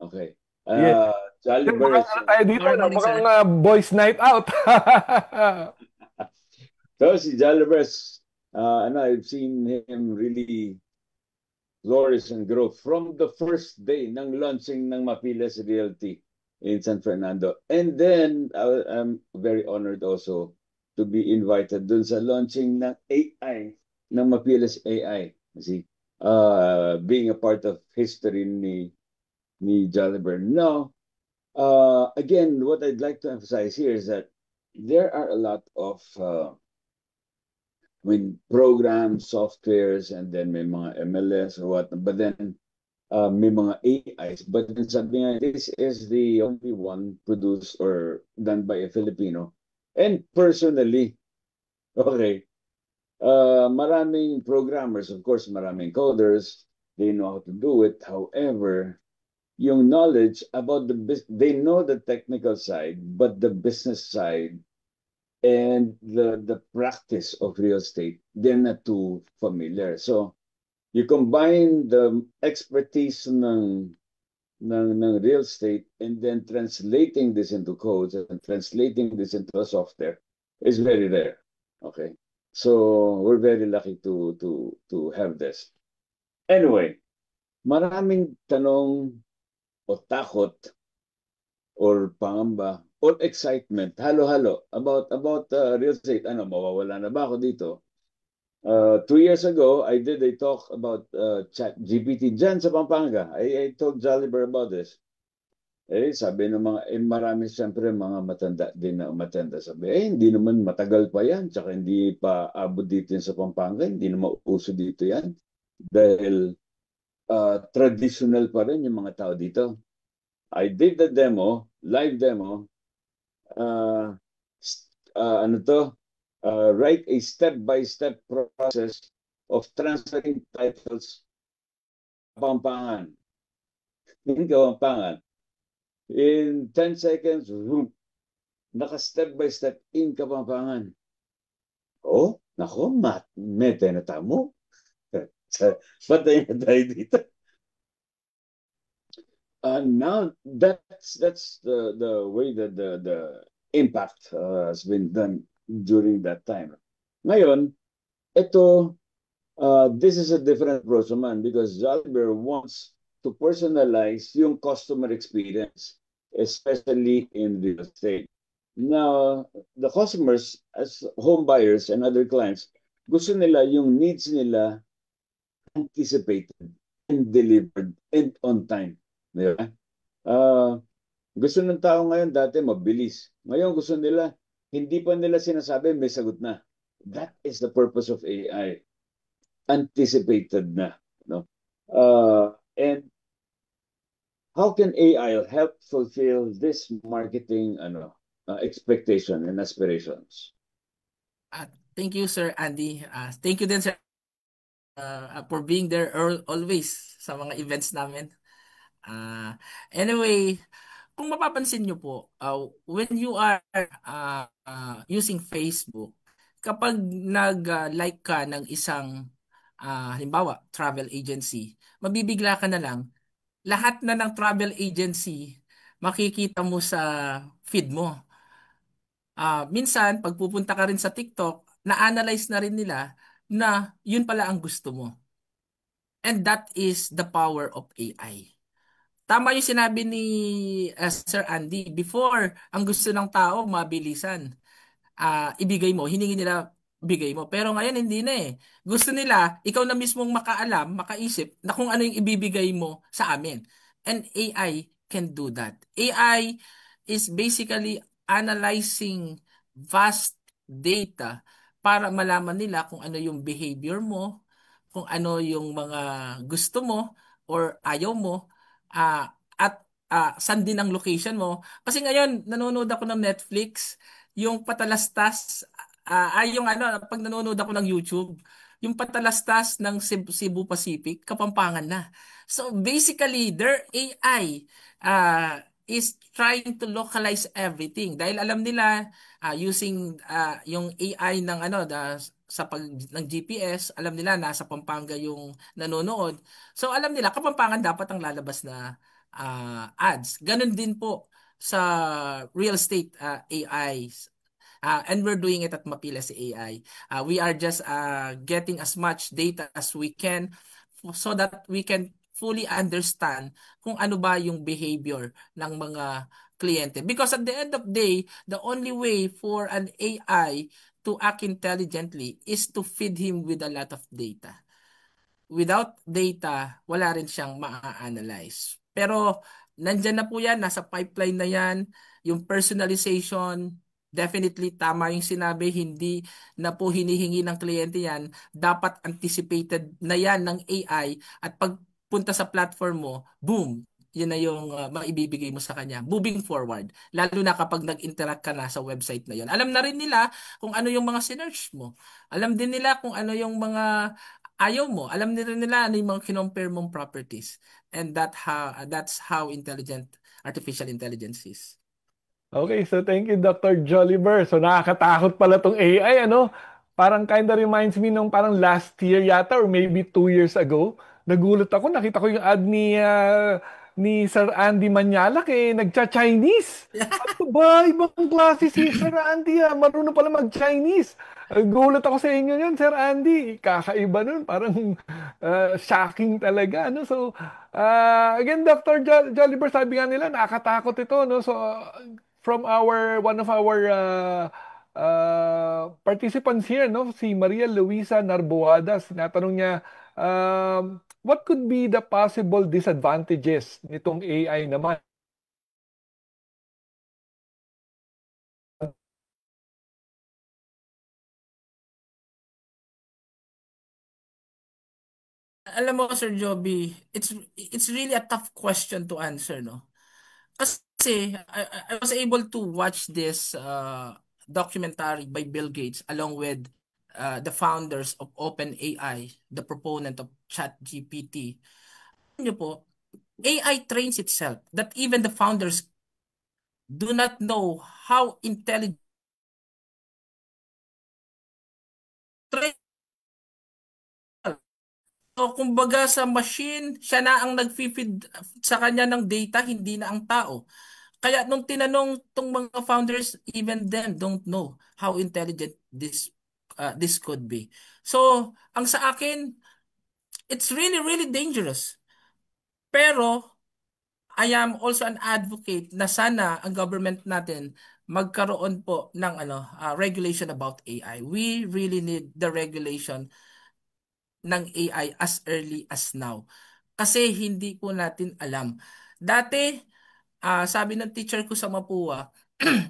Okay. Yes. Sir, Jolliver mukhang is... ano tayo dito, Good no? morning, sir. Mukhang boys night out. So, si Jolliver, I've seen him really flourish and grow from the first day ng launching ng Mapiles Realty in San Fernando. And then, I'm very honored also to be invited dun sa launching ng AI, ng Mapiles AI. See, being a part of history ni Jolliver. Now, again, what I'd like to emphasize here is that there are a lot of programs, softwares, and then may mga MLS or what, but then may mga AIs, but then sabi nga, this is the only one produced or done by a Filipino. And personally, okay, maraming programmers, of course, maraming coders, they know how to do it. However, yung knowledge about they know the technical side, but the business side and the practice of real estate, they're not too familiar. So you combine the expertise ng real estate and then translating this into codes and translating this into a software is very rare. Okay. So we're very lucky to have this. Anyway, maraming tanong o takot or pangamba or excitement, halo-halo about real estate. Ano, mawawala na ba ako dito? 2 years ago, I did a talk about ChatGPT dyan sa Pampanga. I told Jolliver about this. Sabi ng mga, marami siyempre mga matanda din na umatenda. Sabi, hindi naman matagal pa yan. Tsaka hindi pa abot dito yan sa Pampanga. Hindi naman uso dito yan. Dahil traditional pa rin yung mga tao dito. I did the demo, live demo. Write a step-by-step process of transferring titles Kapampangan. In Kapampangan. In 10 seconds, naka-step-by-step in Kapampangan. Oh, nako, mete na tamo. Patay na tayo dito. Now that's the way that the impact has been done during that time. Ngayon, this is a different approach naman because Jolliver wants to personalize yung customer experience, especially in real estate. Now, the customers as home buyers and other clients, gusto nila yung needs nila anticipated and delivered and on time. Diba? Gusto ng tao ngayon dati mabilis. Ngayon gusto nila, hindi pa nila sinasabi, may sagot na. That is the purpose of AI. Anticipated na. No? And how can AI help fulfill this marketing expectation and aspirations? Thank you, Sir Andy. Thank you din, Sir, for being there always sa mga events namin. Anyway, kung mapapansin nyo po, when you are using Facebook, kapag nag-like ka ng isang, halimbawa, travel agency, mabibigla ka na lang, lahat na ng travel agency, makikita mo sa feed mo. Minsan, pag pupunta ka rin sa TikTok, na-analyze na rin nila na yun pala ang gusto mo. And that is the power of AI. Tama yung sinabi ni Sir Andy. Before, ang gusto ng tao, mabilisan. Ibigay mo, hiningi nila, bigay mo. Pero ngayon, hindi na eh. Gusto nila, ikaw na mismong makaalam, makaisip, na kung ano yung ibibigay mo sa amin. And AI can do that. AI is basically analyzing vast data para malaman nila kung ano yung behavior mo, kung ano yung mga gusto mo or ayaw mo, at saan din ang location mo. Kasi ngayon, nanonood ako ng Netflix, yung patalastas, yung ano, pag nanonood ako ng YouTube, yung patalastas ng Cebu Pacific, Kapampangan na. So basically, their AI is trying to localize everything dahil alam nila using yung AI ng ano sa pag ng GPS, alam nila nasa Pampanga yung nanonood. So alam nila Kapampangan dapat ang lalabas na ads. Ganon din po sa real estate AIs. And we're doing it at Mapilas AI. We are just getting as much data as we can so that we can fully understand kung ano ba yung behavior ng mga kliyente. Because at the end of the day, the only way for an AI to act intelligently is to feed him with a lot of data. Without data, wala rin siyang ma-analyze. Pero nandyan na po yan, nasa pipeline na yan, yung personalization, definitely tama yung sinabi, hindi na po hinihingi ng kliyente yan, dapat anticipated na yan ng AI at pagpunta sa platform mo, boom, yun na yung maibibigay mo sa kanya. Moving forward, lalo na kapag nag-interact ka na sa website na yun. Alam na rin nila kung ano yung mga sinearch mo. Alam din nila kung ano yung mga ayaw mo. Alam nila ano yung mga kinompare mong properties. And that's how intelligent artificial intelligence is. Okay, so thank you, Dr. Jolliver. So nakakatakot pala tong AI, ano? Parang kinda reminds me nung parang last year yata or maybe 2 years ago. Nagulat ako, nakita ko yung ad ni Sir Andy Manyalak nagcha-Chinese. Ano ba? Ibang klase si Sir Andy Marunong pala mag-Chinese. Gulat ako sa inyo yun, Sir Andy. Kakaiba nun. Parang shocking talaga. No? So, again, Dr. Jolliver, sabi nga nila, nakakatakot ito. No? So, from one of our participants here, no, si Maria Luisa Narboada, sinatanong niya, what could be the possible disadvantages nitong AI naman? Alam mo, Sir Joby, it's really a tough question to answer, no? Kasi I was able to watch this documentary by Bill Gates along with the founders of OpenAI, the proponent of ChatGPT. Niyo po, AI trains itself that even the founders do not know how intelligent. So, kumbaga sa machine, siya na ang nag-feed sa kanya ng data, hindi na ang tao. Kaya nung tinanong tong mga founders, even them don't know how intelligent this could be. So, ang sa akin, it's really, really dangerous. Pero, I am also an advocate na sana ang government natin magkaroon po ng regulation about AI. We really need the regulation ng AI as early as now. Kasi hindi po natin alam. Dati, sabi ng teacher ko sa Mapua,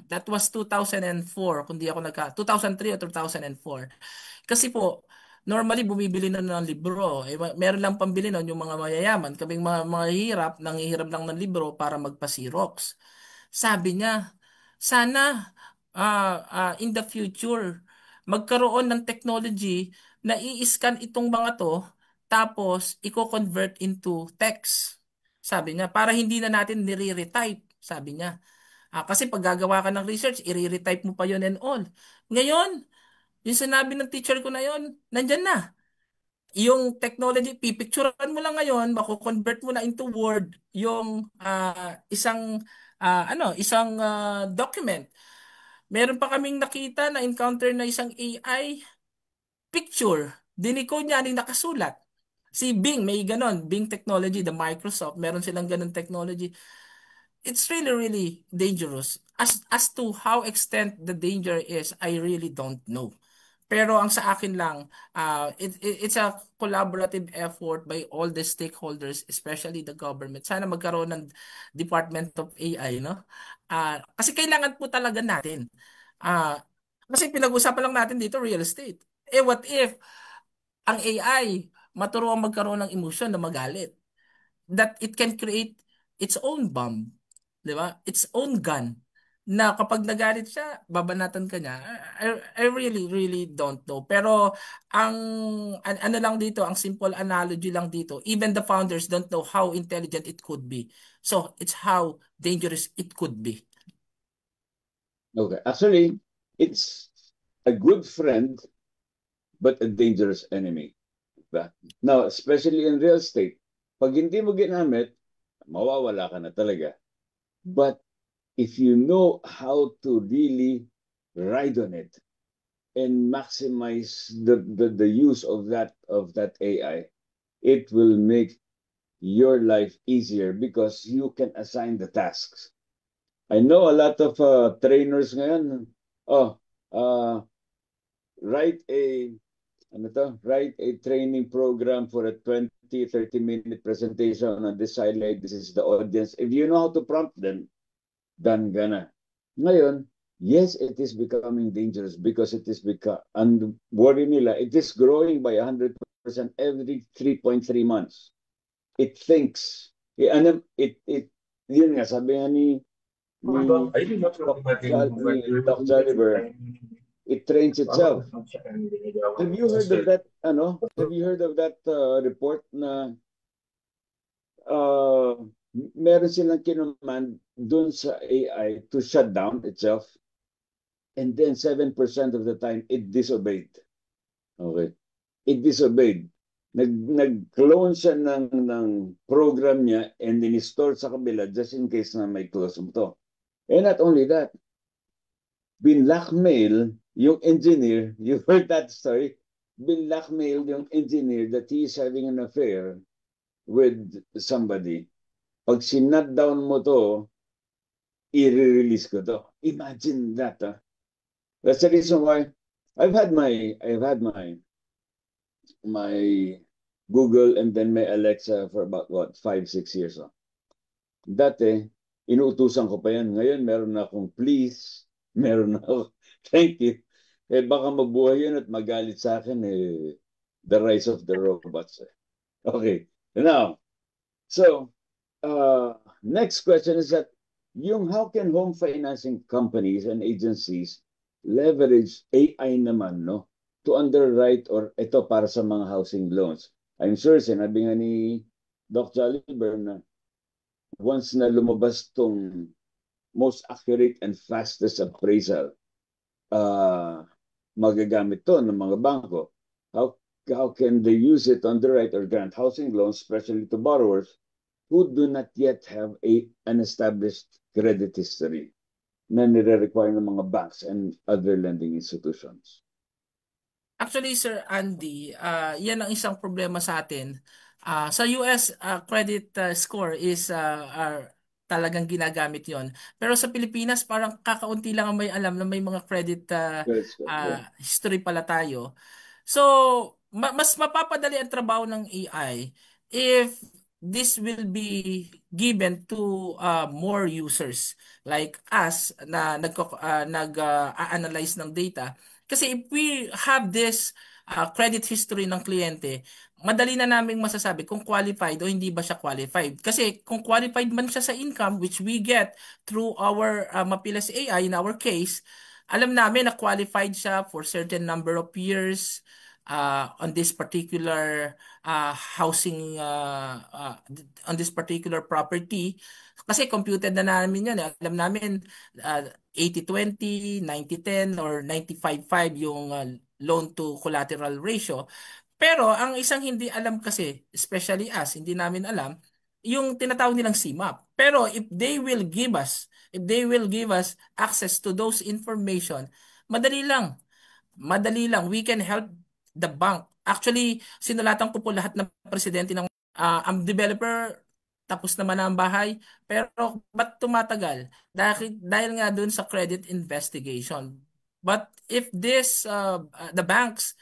that was 2004, kung di ako 2003 o 2004. Kasi po, normally bumibili na ng libro. Meron lang pambili nun yung mga mayayaman. Kaming mga mahihirap, nangihiram lang ng libro para magpa-Xerox. Sabi niya, sana in the future, magkaroon ng technology na i-scan itong mga to, tapos i-convert into text. Sabi niya, para hindi na natin nire-retype. Sabi niya, kasi pag gagawa ka ng research, i-retype mo pa yon and all. Ngayon, yung sinabi ng teacher ko na yon, nandyan na. Yung technology, pipicturean mo lang ngayon, mako-convert mo na into Word yung isang document. Meron pa kaming nakita na encounter na isang AI picture. Dinicode niya yung nakasulat. Si Bing, may ganon. Bing technology, the Microsoft, meron silang ganon technology. It's really, really dangerous. As to how extent the danger is, I really don't know. Pero ang sa akin lang, it's a collaborative effort by all the stakeholders, especially the government. Sana magkaroon ng Department of AI, no? Kasi kailangan po talaga natin. Kasi pinag-usapan lang natin dito real estate. Eh what if ang AI maturuan magkaroon ng emosyon na magalit? That it can create its own bomb, di ba? Its own gun. Na kapag nagalit siya, babanatan ka niya. I really, really don't know. Pero ang ano lang dito, ang simple analogy lang dito, even the founders don't know how intelligent it could be. So, it's how dangerous it could be. Okay. Actually, it's a good friend, but a dangerous enemy. Diba? Now, especially in real estate, pag hindi mo ginamit, mawawala ka na talaga. But if you know how to really ride on it and maximize the use of that AI, it will make your life easier because you can assign the tasks. I know a lot of trainers ngayon, write a write a training program for a 20-30 minute presentation on this highlight. This is the audience. If you know how to prompt them, done gana. Ngayon, yes, it is becoming dangerous because it is and worry nila, it is growing by 100% every 3.3 months. It thinks. Yun nga, sabi nga ni Doc Jaliber, it trains itself. Have you heard of that, have you heard of that report na meron silang kinuman dun sa AI to shut down itself, and then 7% of the time it disobeyed. Okay. It disobeyed. Nag-clone siya ng program niya and then store sa kabila just in case na may close mo to. And not only that, binlackmail yung engineer, you heard that story, binlackmail yung engineer that he is having an affair with somebody. Pag sinut down mo to, i-release ko to. Imagine that. That's the reason why I've had my Google and then my Alexa for about 5-6 years. Dati, inuutusan ko pa yan. Ngayon, meron na akong please, meron na ako thank you. Baka mabuhay yun at magalit sa akin, the rise of the robots. Okay. Now, so, next question is that how can home financing companies and agencies leverage AI naman, no, to underwrite or ito para sa mga housing loans? I'm sure sinabi nga ni Doc Jaliber na once na lumabas tong most accurate and fastest appraisal, magagamit to ng mga bangko. How can they use it to underwrite or grant housing loans, especially to borrowers who do not yet have an established credit history na nire-require ng mga banks and other lending institutions? Actually, Sir Andy, yan ang isang problema sa atin. Sa US, credit score is talagang ginagamit yon. Pero sa Pilipinas, parang kakaunti lang ang may alam na may mga credit history pala tayo. So, mas mapapadali ang trabaho ng AI if this will be given to more users like us na nag-analyze ng data. Kasi if we have this credit history ng kliyente, madali na naming masasabi kung qualified o hindi ba siya qualified. Kasi kung qualified man siya sa income, which we get through our Mapilas AI in our case, alam namin na qualified siya for certain number of years on this particular housing, on this particular property. Kasi computed na namin yan. Alam namin 80-20, 90-10, or 95-5 yung loan to collateral ratio. Pero ang isang hindi alam kasi, especially us, hindi namin alam, yung tinatawag nilang CMAP. Pero if they will give us access to those information, madali lang. We can help the bank. Actually, sinulatan ko po lahat ng presidente ng ang developer, tapos naman na ang bahay. Pero ba't tumatagal? Dahil nga dun sa credit investigation. But if the banks,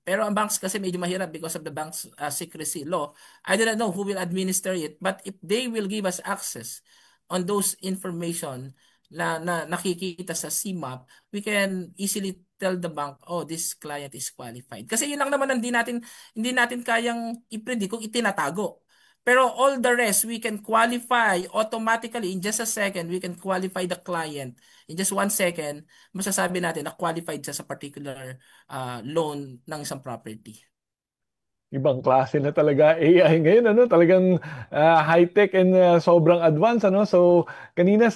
pero ang banks kasi medyo mahirap because of the bank's secrecy law. I do not know who will administer it, but if they will give us access on those information na nakikita sa CMAP, we can easily tell the bank, oh, this client is qualified. Kasi yun lang naman ang hindi natin kayang i-predict kung itinatago. Pero all the rest, we can qualify automatically in just a second. We can qualify the client. In just 1 second, masasabi natin na qualified siya sa particular loan ng isang property. Ibang klase na talaga AI ngayon, ano? Talagang high-tech and sobrang advanced, ano? So, kanina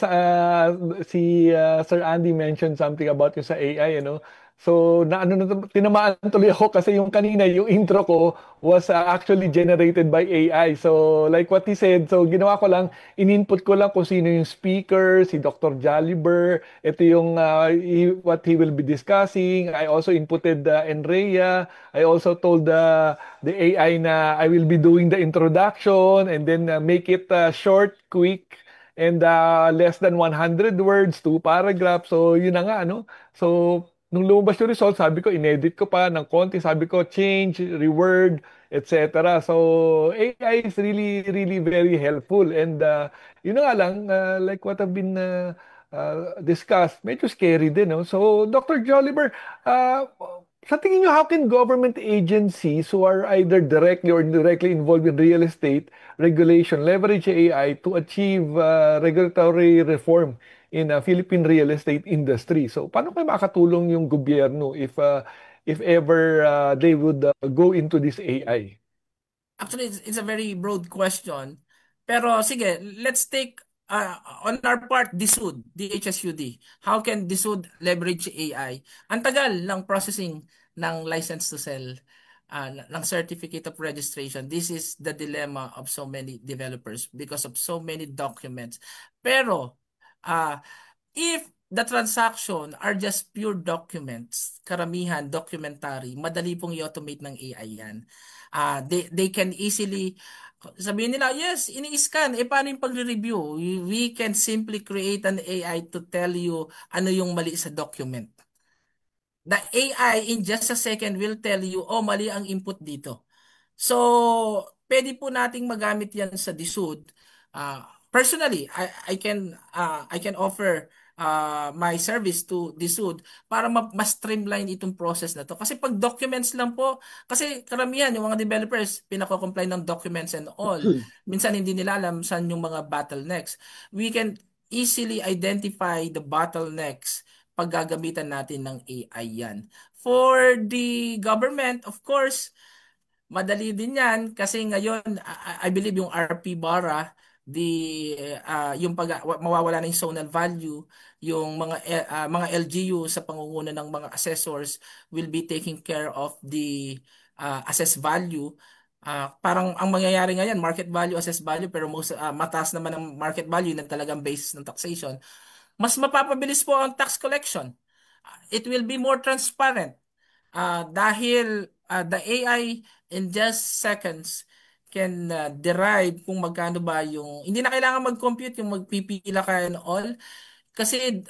si Sir Andy mentioned something about yung sa AI, ano? So, tinamaan tuloy ako kasi yung kanina, yung intro ko was actually generated by AI. So, like what he said, so ginawa ko lang, in-input ko lang kung sino yung speaker, si Dr. Jaliber, ito yung what he will be discussing. I also inputted Enrea. I also told the AI na I will be doing the introduction and then make it short, quick, and less than 100 words, 2 paragraphs. So, yun na nga, ano? So, nung lumabas yung result, sabi ko, inedit ko pa ng konti. Sabi ko, change, reword, etc. So, AI is really, really very helpful. And yun na nga lang, like what have been discussed, medyo scary din, no? So, Dr. Joliver, uh, sa tingin nyo, how can government agencies who are either directly or indirectly involved in real estate regulation leverage AI to achieve regulatory reform in Philippine real estate industry? So, paano kayo makakatulong yung gobyerno if ever they would go into this AI? Actually, it's a very broad question. Pero sige, let's take on our part, DSUD, DHSUD. How can DSUD leverage AI? Ang tagal ng processing ng license to sell, ng certificate of registration. This is the dilemma of so many developers because of so many documents. Pero, uh, if the transaction are just pure documents, karamihan, documentary, madali pong i-automate ng AI yan. They can easily, sabihin nila, yes, ini-scan, paano yung pag-review? We can simply create an AI to tell you ano yung mali sa document. The AI in just a second will tell you, oh, mali ang input dito. So, pwede po nating magamit yan sa DSUD. Personally, I can offer my service to DSUD para mas streamline itong process na to. Kasi pag documents lang po, kasi karamihan yung mga developers pinako-comply ng documents and all. Minsan hindi nila alam saan yung mga bottlenecks. We can easily identify the bottlenecks pag gagamitan natin ng AI yan. For the government, of course, madali din yan kasi ngayon I believe yung RP Bara yung mawawala na yung zonal value, yung mga LGU sa pangunguna ng mga assessors will be taking care of the assessed value. Parang ang mangyayari ngayon market value, assessed value, pero mataas naman ang market value na talagang basis ng taxation. Mas mapapabilis po ang tax collection. It will be more transparent. Dahil the AI in just seconds can derive kung magkano ba yung, hindi na kailangan mag-compute yung magpipila ka and all. Kasi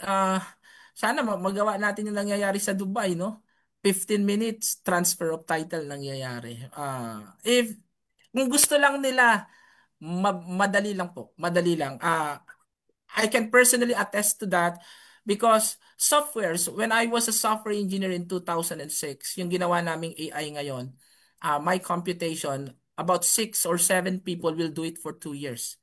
sana magawa natin yung nangyayari sa Dubai, no? 15 minutes transfer of title nangyayari. If kung gusto lang nila, madali lang po. Madali lang. I can personally attest to that because softwares, when I was a software engineer in 2006, yung ginawa naming AI ngayon, my computation, about 6 or 7 people will do it for 2 years.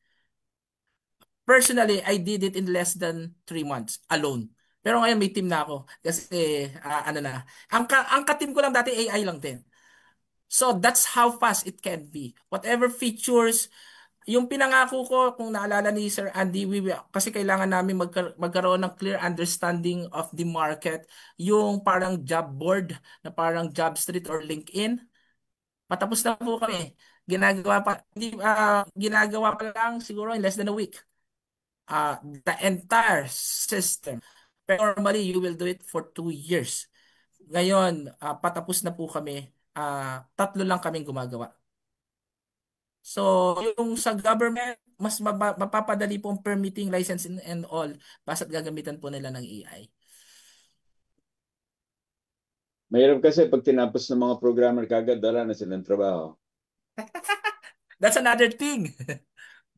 Personally, I did it in less than 3 months alone. Pero ngayon may team na ako kasi ano na. Ang ka-team ko lang dati AI lang din. So that's how fast it can be. Whatever features yung pinangako ko, kung naalala ni Sir Andy, kasi kailangan namin magkaroon ng clear understanding of the market, yung parang job board, na parang Job Street or LinkedIn, patapos na po kami. Ginagawa pa lang siguro in less than a week. The entire system. Pero normally, you will do it for 2 years. Ngayon, patapos na po kami. 3 lang kaming gumagawa. So, yung sa government, mas mapapadali po ang permitting, licensing and all basta't gagamitan po nila ng AI. Mayroon kasi pag tinapos ng mga programmer kagad, wala na silang trabaho. That's another thing.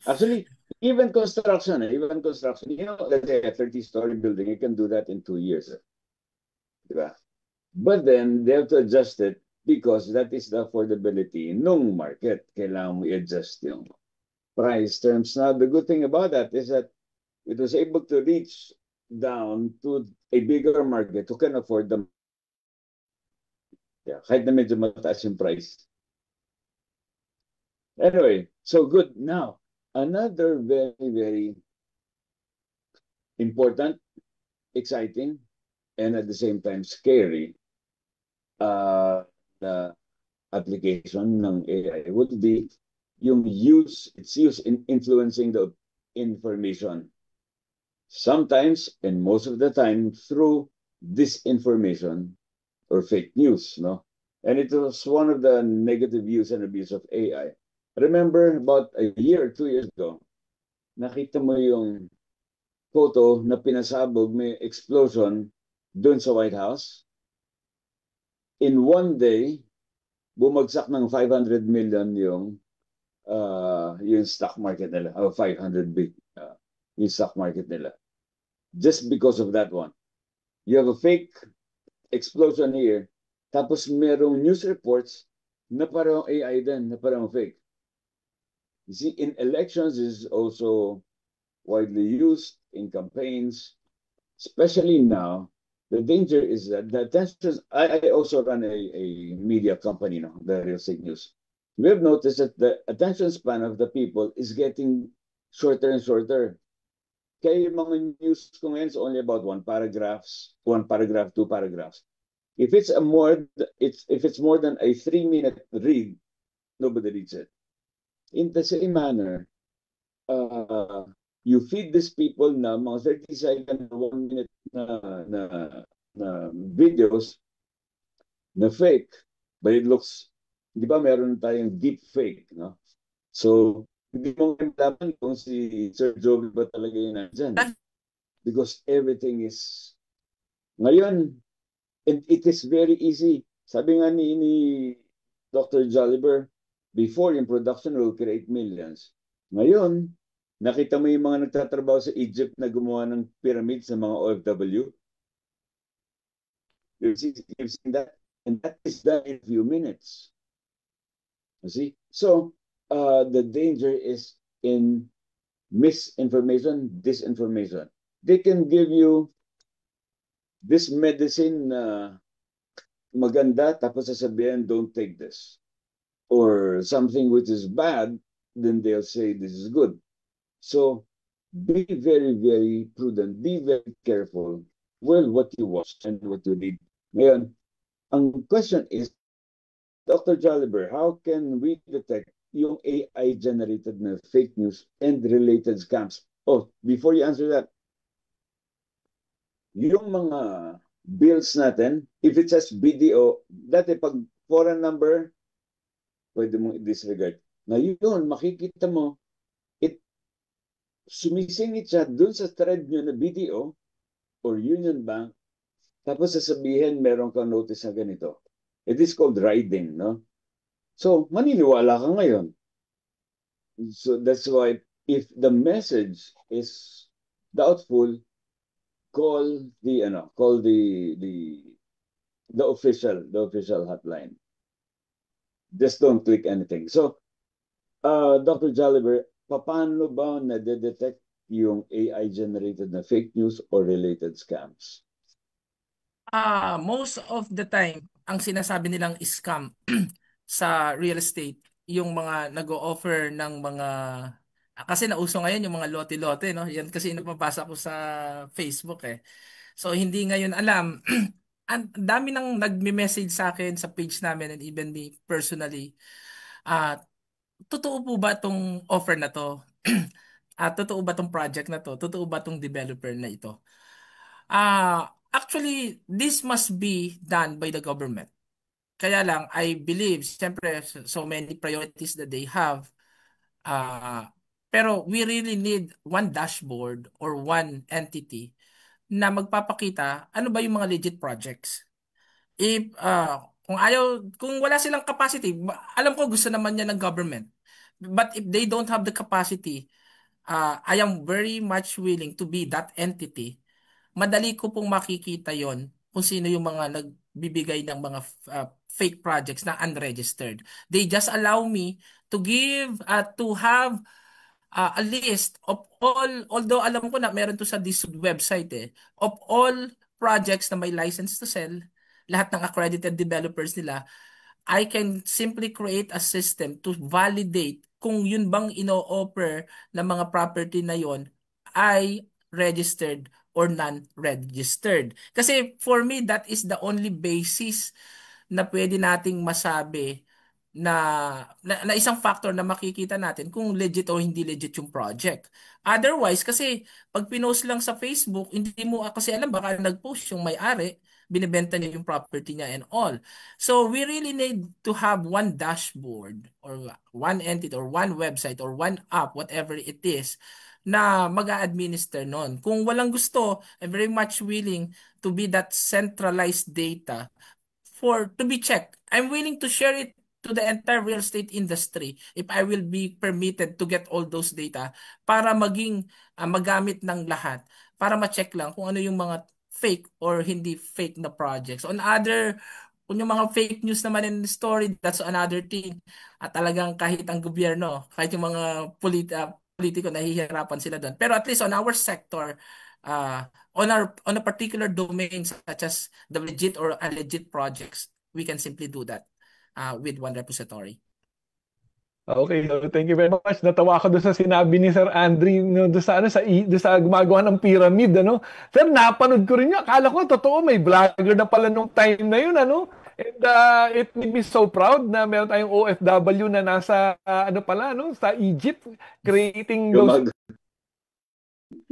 Actually, even construction, let's say a 30-story building, you can do that in 2 years. Diba? But then they have to adjust it because that is the affordability nung market. Kailangan mo i-adjust yung price terms. Now, the good thing about that is that it was able to reach down to a bigger market who can afford them. Yeah, kahit na medyo mataas yung price. Anyway, so good. Now, another very, very important, exciting, and at the same time scary na application ng AI would be its use in influencing the information. Sometimes, and most of the time, through disinformation or fake news, no? And it was one of the negative use and abuse of AI. Remember about a year or 2 years ago, nakita mo yung photo na pinasabog, may explosion doon sa White House. In one day, bumagsak ng 500 million yung stock market nila, o 500 big yung stock market nila. Just because of that one. You have a fake explosion here, tapos merong news reports na parang AI din, na parang fake. You see, in elections is also widely used in campaigns, especially now. The danger is that the attention. I also run a media company now, the Real Estate News. We have noticed that the attention span of the people is getting shorter and shorter. Kaya yung mga news ko ngayon is only about one paragraph, 2 paragraphs. If it's more than a 3-minute read, nobody reads it. In the same manner, you feed these people na mga 30 second, 1 minute na videos na fake, but it looks, di ba meron tayong deep fake, no? So, hindi mo malaman kung si Sir Joey ba talaga yun nandyan. Because everything is, ngayon, and it is very easy. Sabi nga ni Dr. Jolliver, before in production will create millions. Ngayon, nakita mo yung mga nagtatrabaho sa Egypt na gumawa ng pyramid sa mga OFW? You've seen that? And that is done in a few minutes. You see? So, the danger is in misinformation, disinformation. They can give you this medicine na maganda, tapos sasabihin, don't take this. Or something which is bad, then they'll say this is good. So be very, very prudent. Be very careful with what you watch and what you read. Ngayon, ang question is, Dr. Jolliver, how can we detect yung AI-generated na fake news and related scams? Oh, before you answer that, yung mga bills natin, if it says BDO, dati pag foreign number, pwede mong i-disregard. Ngayon, makikita mo, sumisingit siya dun sa thread nyo na BDO or Union Bank, tapos sasabihin meron kang notice na ganito. It is called riding, no? So, maniniwala ka ngayon. So, that's why if the message is doubtful, call the official hotline. Just don't click anything. So, Dr. Jolliver, paano ba na-detect yung AI-generated na fake news or related scams? Most of the time, ang sinasabi nilang scam sa real estate, yung mga nag-o-offer ng mga kasi nauso ngayon yung mga lote-lote, no? Yan kasi napapasa ko sa Facebook eh. So hindi ngayon alam. Ang dami nang nagme-message sa akin sa page namin and even me personally. Ah, totoo po ba tong offer na to? Totoo ba tong project na to? Totoo ba tong developer na ito? Actually, this must be done by the government. Kaya lang, I believe, siyempre, so many priorities that they have. Pero we really need one dashboard or one entity na magpapakita ano ba yung mga legit projects. If, kung wala silang capacity, alam ko gusto naman niya ng government. But if they don't have the capacity, I am very much willing to be that entity. Madali ko pong makikita yon kung sino yung mga bibigay ng mga fake projects na unregistered. They just allow me to to have a list of all, although alam ko na meron to sa this website of all projects na may license to sell, lahat ng accredited developers nila. I can simply create a system to validate kung yun bang ino-offer ng mga property na yon ay registered or non-registered. Kasi for me, that is the only basis na pwede nating masabi na isang factor na makikita natin kung legit o hindi legit yung project. Otherwise, kasi pag pinost lang sa Facebook, hindi mo kasi alam, baka nag-post yung may-ari, binibenta niya yung property niya and all. So we really need to have one dashboard or one entity or one website or one app, whatever it is, na mag-a-administer nun. Kung walang gusto, I'm very much willing to be that centralized data to be checked. I'm willing to share it to the entire real estate industry if I will be permitted to get all those data para maging magamit ng lahat para ma-check lang kung ano yung mga fake or hindi fake na projects. Kung yung mga fake news naman in the story, that's another thing. At talagang kahit ang gobyerno, kahit yung mga politiko nahihirapan sila doon. Pero at least on our sector, on a particular domain such as the legit or unlegit projects, we can simply do that with one repository. Okay, so thank you very much. Natawa ako doon sa sinabi ni Sir Andre no, doon sa doon sa gumagawa ng pyramid ano. Sir, napanood ko rin 'yun. Akala ko totoo may vlogger na pala nung time na 'yun ano. And it made me so proud na meron tayong OFW na nasa ano pala no, sa Egypt creating those.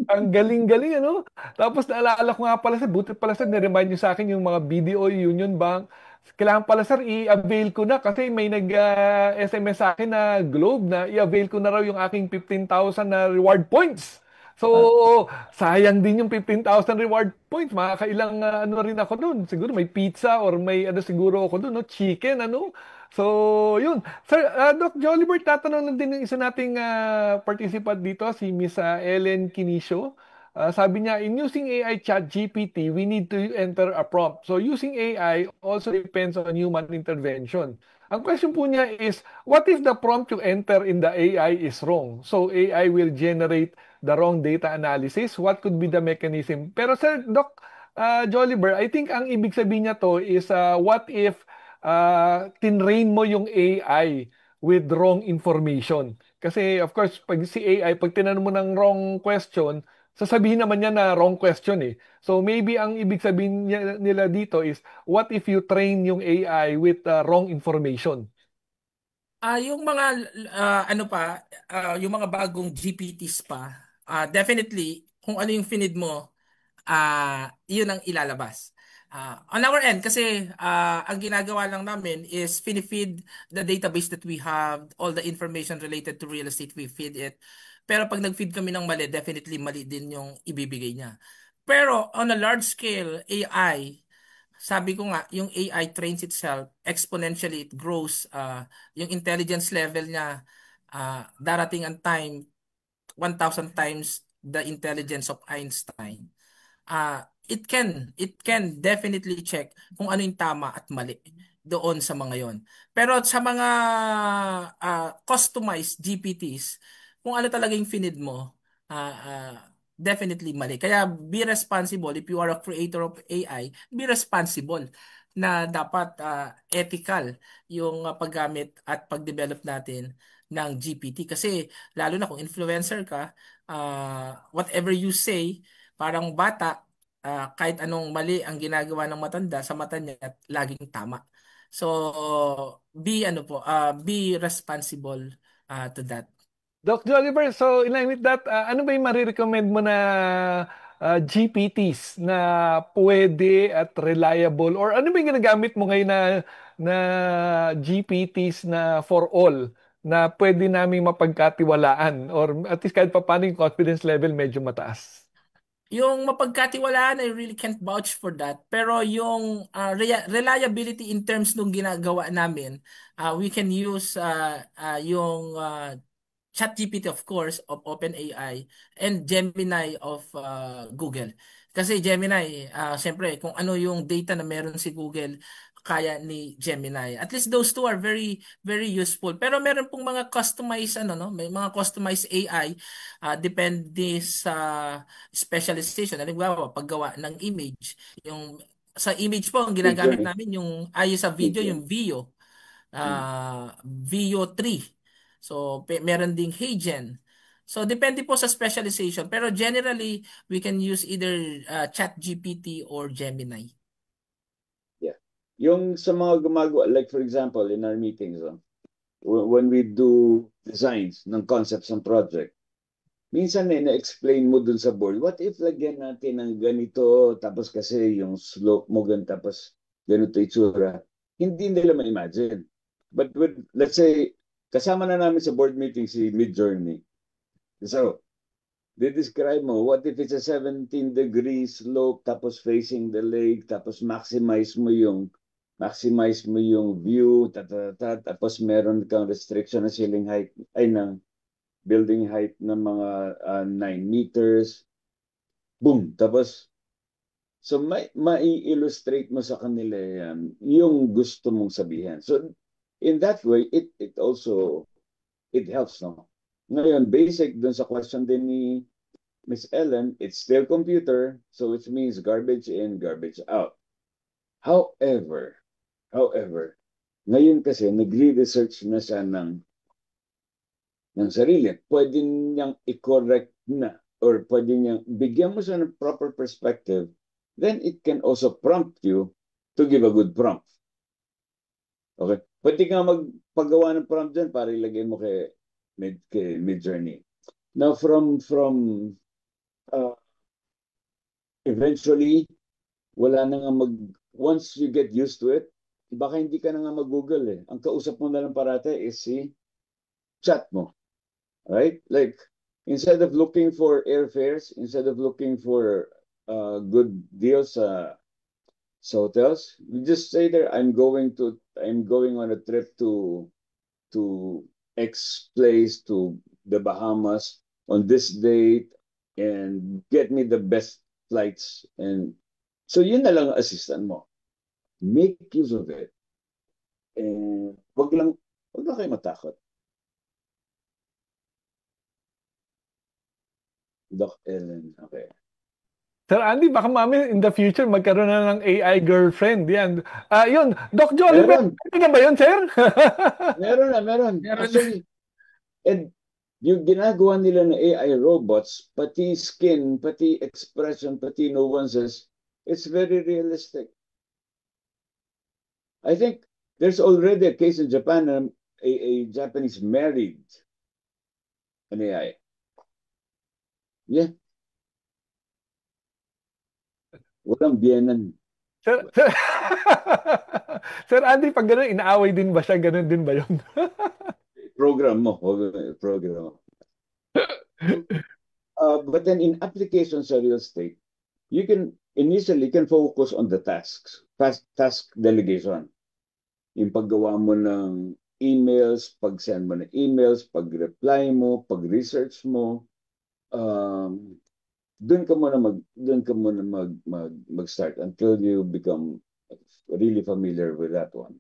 Ang galing-galing, ano? Tapos naalala ko nga pala, sir, buti pala, sir, niremind niyo sa akin yung mga BDO Union Bank. Kailangan pala, sir, i-avail ko na kasi may nag-SMS sa akin na Globe na i-avail ko na raw yung aking 15,000 na reward points. So, sayang din yung 15,000 reward points. Makakailang ano rin ako doon. Siguro may pizza or may ano siguro ako doon, no? Chicken, ano? So, yun. Sir, Doc Jolibert, tatanong lang din yung isa nating participant dito, si Miss Ellen Kinisio. Sabi niya, in using AI chat GPT, we need to enter a prompt. So, using AI also depends on human intervention. Ang question po niya is, what if the prompt you enter in the AI is wrong? So, AI will generate the wrong data analysis. What could be the mechanism? Pero Sir Doc Jolibert, I think ang ibig sabihin niya to is, what if tinrain mo yung AI with wrong information. Kasi of course, pag si AI, pag tinanong mo ng wrong question, sasabihin naman niya na wrong question eh. So maybe ang ibig sabihin nila dito is, what if you train yung AI with wrong information? Yung mga ano pa, yung mga bagong GPTs pa, definitely kung ano yung finid mo, yun ang ilalabas. On our end, kasi ang ginagawa lang namin is feed the database that we have, all the information related to real estate, we feed it. Pero pag nag-feed kami ng mali, definitely mali din yung ibibigay niya. Pero on a large scale, AI, sabi ko nga, yung AI trains itself, exponentially it grows. Yung intelligence level niya, darating ang time, 1,000 times the intelligence of Einstein. It can definitely check kung ano yung tama at mali doon sa mga yon. Pero sa mga customized GPTs, kung ano talaga yung finid mo, definitely mali. Kaya be responsible if you are a creator of AI, be responsible na dapat ethical yung paggamit at pagdevelop natin ng GPT. Kasi lalo na kung influencer ka, whatever you say, parang bata, kahit anong mali ang ginagawa ng matanda sa mata niya, laging tama. So be responsible to that. Doc Joliver, so in line with that, ano ba yung marirecommend mo na GPTs na pwede at reliable? Or ano ba yung ginagamit mo ngayon na GPTs na for all na pwede namin mapagkatiwalaan? Or at least kahit pa paano yung confidence level medyo mataas? Yung mapagkatiwalaan, I really can't vouch for that. Pero yung reliability in terms nung ginagawa namin, we can use yung ChatGPT of course of OpenAI and Gemini of Google. Kasi Gemini, siyempre, kung ano yung data na meron si Google, kaya ni Gemini. At least those two are very, very useful. Pero meron pong mga customized, ano, no? May mga customized AI, depende sa specialization. Halimbawa, paggawa ng image. Yung, sa image po, ang ginagamit Midjourney. namin, yung, sa video, yung Midjourney. Veo. Mm. Veo 3. So, meron ding Heigen. So, depende po sa specialization. Pero generally, we can use either ChatGPT or Gemini. Yeah. Yung sa mga gumagawa, like for example, in our meetings, when we do designs ng concepts ng project, minsan na-explain mo dun sa board, what if lagyan natin ng ganito, tapos kasi yung slope mo ganito, tapos ganito itsura. Hindi nila ma-imagine. But with, let's say, kasama na namin sa board meeting si Midjourney. So, they describe mo, what if it's a 17 degree slope, tapos facing the lake, tapos maximize mo yung view, tapos meron kang restriction na ceiling height, ay ng building height ng mga 9 meters. Boom! Tapos, so mai-illustrate mo sa kanila yan, yung gusto mong sabihin. So, in that way, it also, it helps, no? Ngayon, basic dun sa question din ni Miss Ellen, it's still computer, so it means garbage in, garbage out. However, ngayon kasi nagre-research na siya ng sarili. Pwede niyang i-correct na or pwede niyang bigyan mo siya ng proper perspective, then it can also prompt you to give a good prompt. Okay? Pwede ka magpagawa ng prompt dyan para ilagay mo kay Midjourney. Now, from eventually, wala na nga once you get used to it, baka hindi ka na nga mag-Google eh. Ang kausap mo na lang parate is si chat mo. Right? Like, instead of looking for airfares, instead of looking for good deals sa hotels, you just say there, I'm going on a trip to X place, to the Bahamas on this date, and get me the best flights. And so yun na lang ang assistant mo. Make use of it. And wag lang kayo matakot. Doc Ellen, okay. Sir Andy, baka mami in the future magkaroon na ng AI girlfriend. Yan. Yun, Doc Jolly, na ba yun, sir? Meron. Actually, and yung ginagawa nila ng AI robots, pati skin, pati expression, pati nuances, it's very realistic. I think there's already a case in Japan, a Japanese married an AI. Yeah. Walang biyenan. Sir, Sir Andy, pag gano'n, inaaway din ba siya? Gano'n din ba yun? Program mo. But then in applications sa real estate, you can initially focus on the tasks, task delegation. Yung paggawa mo ng emails, pag-send mo ng emails, pag-reply mo, pag-research mo, doon ka muna mag-start until you become really familiar with that one.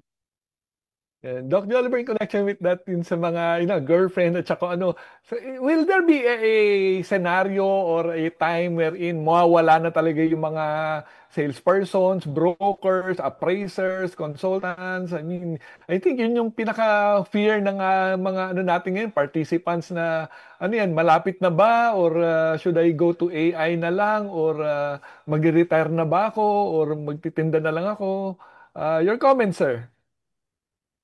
Doc Jolliver, in connection with that in sa mga girlfriend at saka ano, so, will there be a scenario or a time wherein mawawala na talaga yung mga salespersons, brokers, appraisers, consultants? I mean, I think yun yung pinaka-fear ng mga ano natin ngayon, participants na ano yan, malapit na ba or should I go to AI na lang or mag-retire na ba ako or magtitinda na lang ako? Your comments, sir?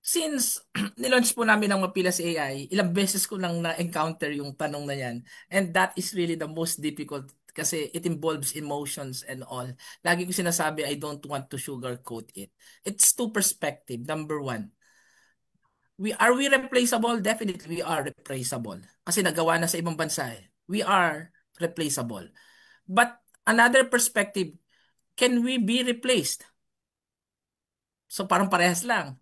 Since nilaunch po namin ang Mapilas AI, ilang beses ko lang na-encounter yung tanong na yan. And that is really the most difficult kasi it involves emotions and all. Lagi ko sinasabi, I don't want to sugarcoat it. It's two perspective. Number one, are we replaceable? Definitely we are replaceable. Kasi nagawa na sa ibang bansa eh. We are replaceable. But another perspective, can we be replaced? So parang parehas lang.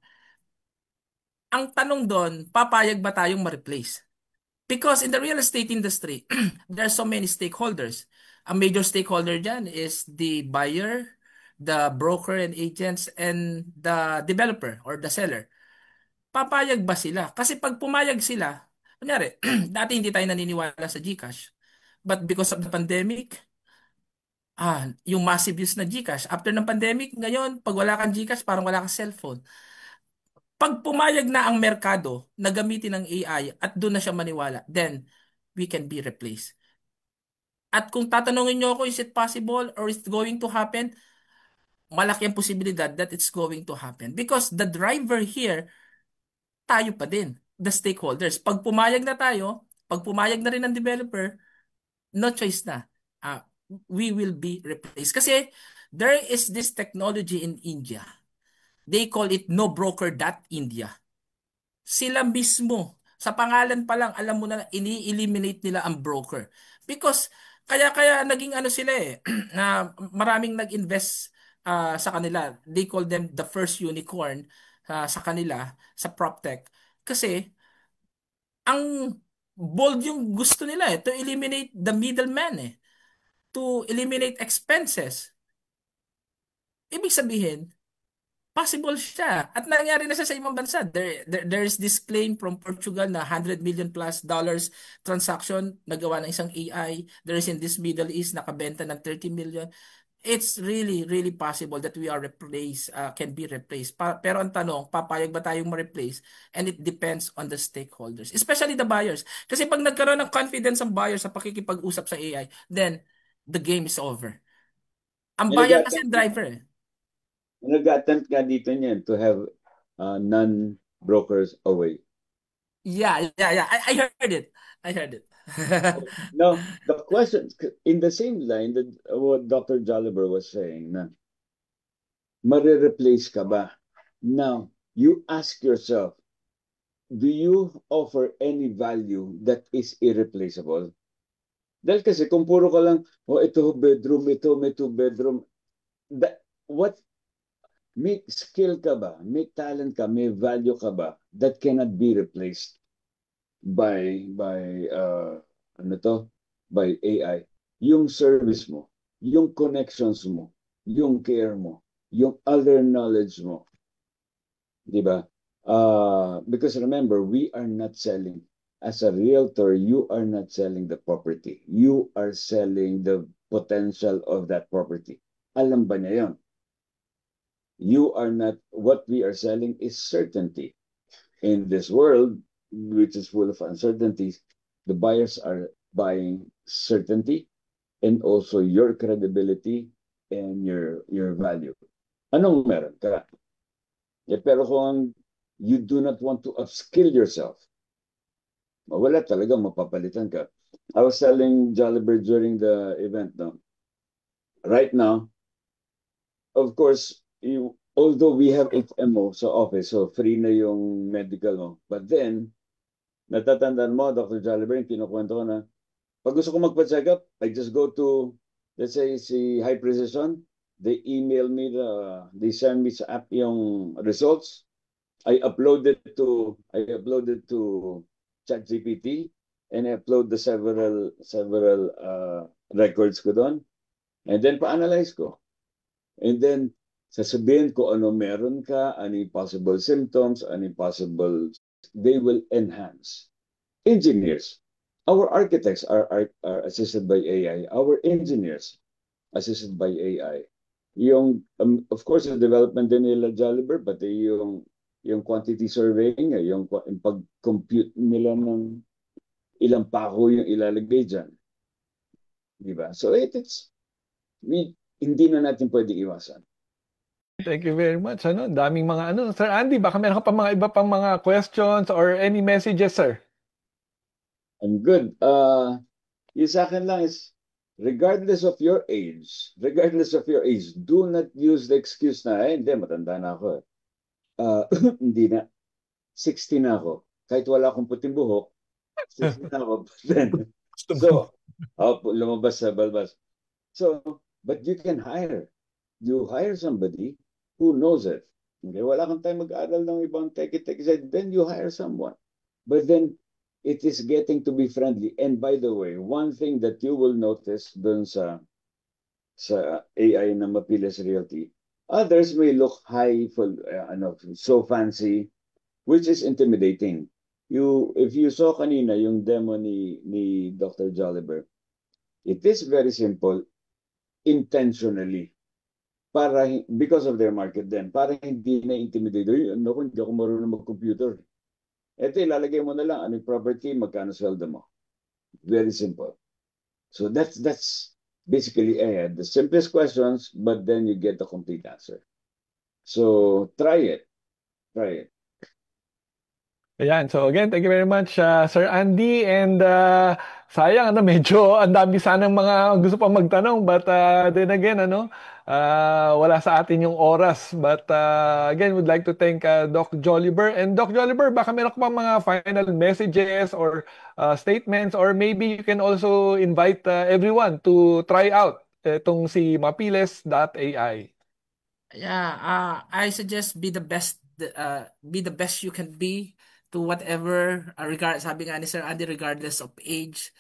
Ang tanong doon, papayag ba tayong ma-replace? Because in the real estate industry, there are so many stakeholders. Ang major stakeholder dyan is the buyer, the broker and agents, and the developer or the seller. Papayag ba sila? Kasi pag pumayag sila, kunyari, dati hindi tayo naniniwala sa GCash. But because of the pandemic, yung massive use na GCash. After ng pandemic, ngayon, pag wala kang GCash, parang wala kang cellphone. Pag pumayag na ang merkado na gamitin ng AI at doon na siya maniwala, then we can be replaced. At kung tatanungin nyo ako, is it possible or is it going to happen? Malaki ang posibilidad that it's going to happen. Because the driver here, tayo pa din, the stakeholders. Pag pumayag na tayo, pag pumayag na rin ang developer, no choice na. We will be replaced. Kasi there is this technology in India. They call it no broker.india. Sila mismo, sa pangalan pa lang, alam mo na ini-eliminate nila ang broker. Because kaya naging ano sila na maraming nag-invest sa kanila. They call them the first unicorn sa kanila, sa PropTech. Kasi ang bold yung gusto nila to eliminate the middleman to eliminate expenses. Ibig sabihin, possible siya. At nangyari na siya sa ibang bansa. There is this claim from Portugal na $100 million plus transaction nagawa ng isang AI. There is in this Middle East nakabenta ng 30 million. It's really, really possible that we are replaced, can be replaced. Pero ang tanong, papayag ba tayong ma-replace? And it depends on the stakeholders, especially the buyers. Kasi pag nagkaroon ng confidence ang buyers sa pakikipag-usap sa AI, then the game is over. Ang buyer kasi ang driver Nag-attempt ka dito niyan to have non-brokers away. Yeah. I heard it. Now, the question, in the same line that what Dr. Joliber was saying, na marireplace ka ba? Now, you ask yourself, do you offer any value that is irreplaceable? Dahil kasi kung puro ka lang, ito bedroom, may two bedroom, may skill ka ba? May talent ka? May value ka ba that cannot be replaced by AI? Yung service mo, yung connections mo, yung care mo, yung other knowledge mo. Diba? Because remember, we are not selling. As a realtor, you are not selling the property. You are selling the potential of that property. Alam ba niya yun? You are not, what we are selling is certainty. In this world, which is full of uncertainties, the buyers are buying certainty and also your credibility and your value. Anong meron ka? Pero kung you do not want to upskill yourself, wala talaga, mapapalitan ka. I was telling Jolliber during the event, no? Right now, of course, although we have HMO sa office, so free na yung medical mo. But then, natatandaan mo, Dr. Jolliber, yung kinukwento ko na, pag gusto ko magpa-check up, I just go to, let's say, si High Precision, they email me, they send me sa app yung results. I upload it to ChatGPT, and I upload the several records ko doon. And then pa-analyze ko. And then sasabihin ko ano meron ka, ano yung possible symptoms, ano yung possible, they will enhance. Engineers, our architects are assisted by AI. Our engineers assisted by AI. Yung, of course, the development din nila Jolliber, pati yung quantity surveying, yung pag-compute nila ng ilang pako yung ilalagay dyan. Diba? So hindi na natin pwedeng iwasan. Thank you very much. Daming mga Sir Andy, baka meron ka pa mga iba pang mga questions or any messages, sir? I'm good. Yung sa akin lang is, regardless of your age, do not use the excuse na, hindi, matanda na ako. Hindi na. 60 na ako. Kahit wala akong puting buhok, 60 na ako. Lumabas sa balbas. So, but you can hire. You hire somebody who knows it. Okay? Wala kang time mag-aral ng ibang teki-teki, then you hire someone. But then, it is getting to be friendly. And by the way, one thing that you will notice dun sa AI na Mapiles Realty, others may look high, so fancy, which is intimidating. If you saw kanina yung demo ni Dr. Jolliver, it is very simple, intentionally, because of their market then, para hindi na-intimidate. Hindi ako marunong mag-computer. Ito, ilalagay mo na lang, ano yung property, magkano sweldo mo. Very simple. So that's basically the simplest questions, but then you get the complete answer. So try it. Ayan. So again, thank you very much, Sir Andy. And sayang, medyo ang dami sanang mga gusto pa magtanong. But then again, wala sa atin yung oras. But again, would like to thank Doc Jolliver. And Doc Jolliver, baka meron ka pa mga final messages or statements, or maybe you can also invite everyone to try out itong si Mapiles.ai. Yeah, I suggest be the best you can be to whatever sabi nga ni Sir Andy, regardless of age.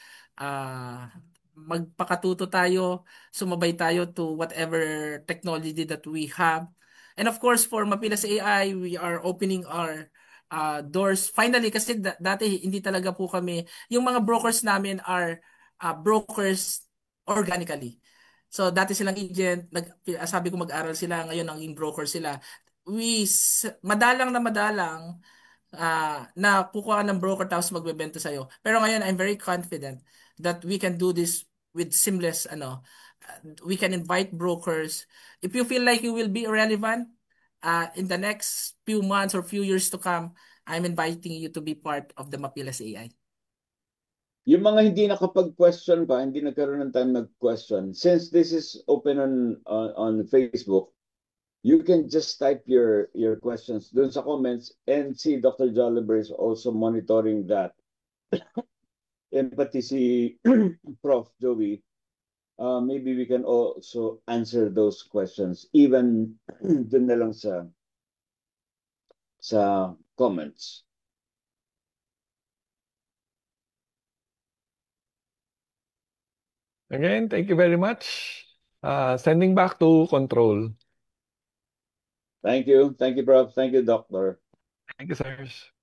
Magpakatuto tayo, sumabay tayo to whatever technology that we have. And of course, for Mapiles AI, we are opening our doors finally, kasi dati hindi talaga po kami, yung mga brokers namin are brokers organically. So dati silang agent, sabi ko mag-aral sila, ngayon naging broker sila. Madalang na kukuha ka ng broker tapos magbebenta sa'yo. Pero ngayon, I'm very confident that we can do this with seamless, we can invite brokers. If you feel like you will be irrelevant in the next few months or few years to come, I'm inviting you to be part of the Mapiles AI. Yung mga hindi nakapag-question pa, hindi nagkaroon ng time nag-question, since this is open on Facebook, you can just type your questions doon sa comments, and see Dr. Jolliver is also monitoring that. And pati si Prof. Joey, maybe we can also answer those questions even doon na lang sa comments. Again, thank you very much. Sending back to control. Thank you, Prof. Thank you, Doctor. Thank you, sirs.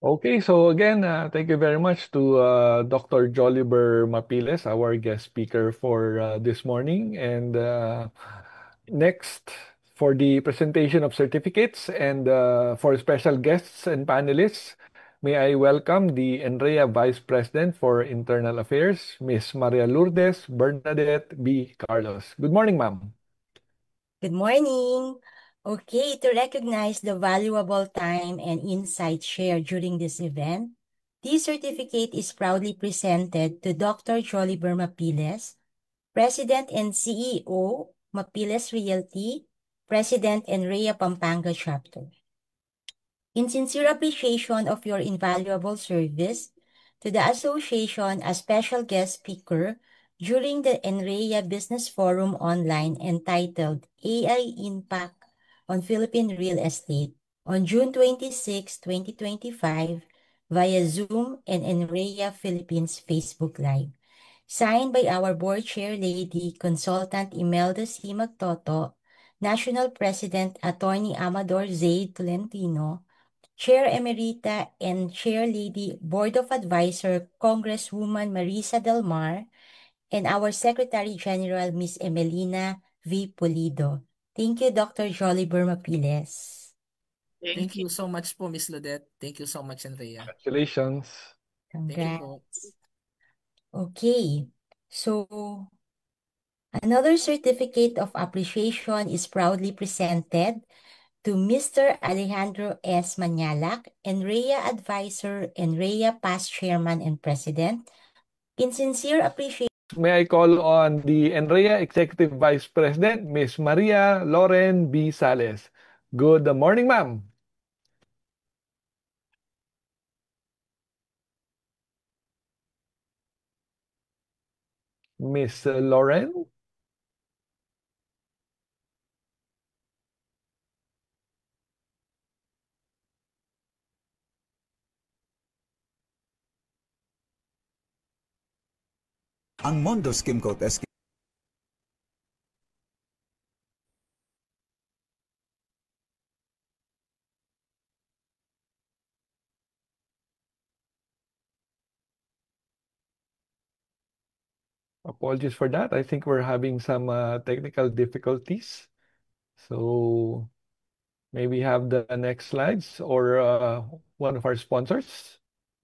Okay, so again, thank you very much to Dr. Joliver Mapiles, our guest speaker for this morning. And next, for the presentation of certificates and for special guests and panelists, may I welcome the NREA Vice President for Internal Affairs, Ms. Maria Lourdes Bernadette B. Carlos. Good morning, ma'am. Good morning. Okay, to recognize the valuable time and insight shared during this event, this certificate is proudly presented to Dr. Joliver Mapiles, President and CEO, Mapiles Realty, President and Rhea Pampanga Chapter. In sincere appreciation of your invaluable service to the association as special guest speaker during the NREA Business Forum online entitled AI Impact on Philippine Real Estate on June 26, 2025 via Zoom and NREA Philippines Facebook Live. Signed by our Board Chair Lady Consultant Imelda C. Magtoto, National President Attorney Amador Zaid Tolentino, Chair Emerita and Chair Lady Board of Advisor Congresswoman Marisa Del Mar, and our Secretary General Ms. Emelina V. Pulido. Thank you, Dr. Joliver Mapiles. Thank you so much po, Miss Ludette. Thank you so much, Andrea. Congratulations. Thank you po. Congrats. Okay, so another certificate of appreciation is proudly presented to Mr. Alejandro S. Manyalak, NREA Advisor, NREA Past Chairman and President. In sincere appreciation, May I call on the NREA Executive Vice President, Ms. Maria Loren B. Sales. Good morning, ma'am. Miss Lauren. Ang Mondo Skim Coat SK Apologies for that. I think we're having some technical difficulties. So maybe have the next slides or one of our sponsors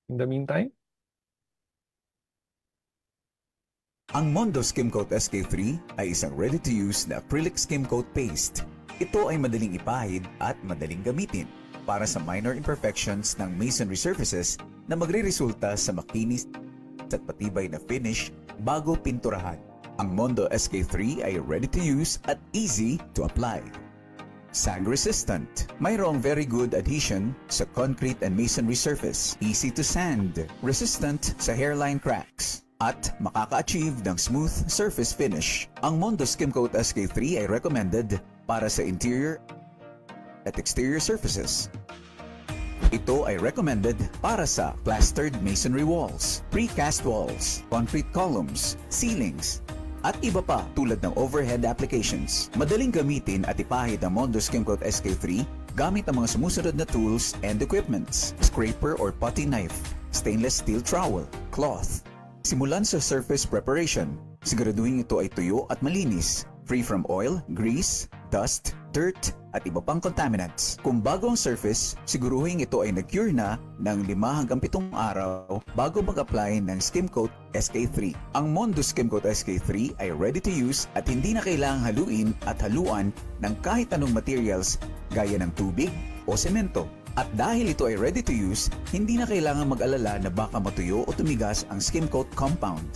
in the meantime. Ang Mondo Skim Coat SK3 ay isang ready-to-use na acrylic skim coat paste. Ito ay madaling ipahid at madaling gamitin para sa minor imperfections ng masonry surfaces na magre-resulta sa makinis at patibay na finish bago pinturahan. Ang Mondo SK3 ay ready-to-use at easy to apply. Sag resistant. Mayroong very good adhesion sa concrete and masonry surface. Easy to sand. Resistant sa hairline cracks. At makaka-achieve ng smooth surface finish. Ang Mondo Skim Coat SK3 ay recommended para sa interior at exterior surfaces. Ito ay recommended para sa plastered masonry walls, precast walls, concrete columns, ceilings, at iba pa tulad ng overhead applications. Madaling gamitin at ipahid ang Mondo Skim Coat SK3 gamit ang mga sumusunod na tools and equipments: scraper or putty knife, stainless steel trowel, cloth. Simulan sa surface preparation. Siguraduhin ito ay tuyo at malinis, free from oil, grease, dust, dirt, at iba pang contaminants. Kung bago ang surface, siguruhin ito ay nag-cure na ng 5 hanggang 7 araw bago mag-apply ng Skim Coat SK3. Ang Mondo Skim Coat SK3 ay ready to use at hindi na kailangang haluin at haluan ng kahit anong materials gaya ng tubig o semento. At dahil ito ay ready to use, hindi na kailangan mag-alala na baka matuyo o tumigas ang skim coat compound.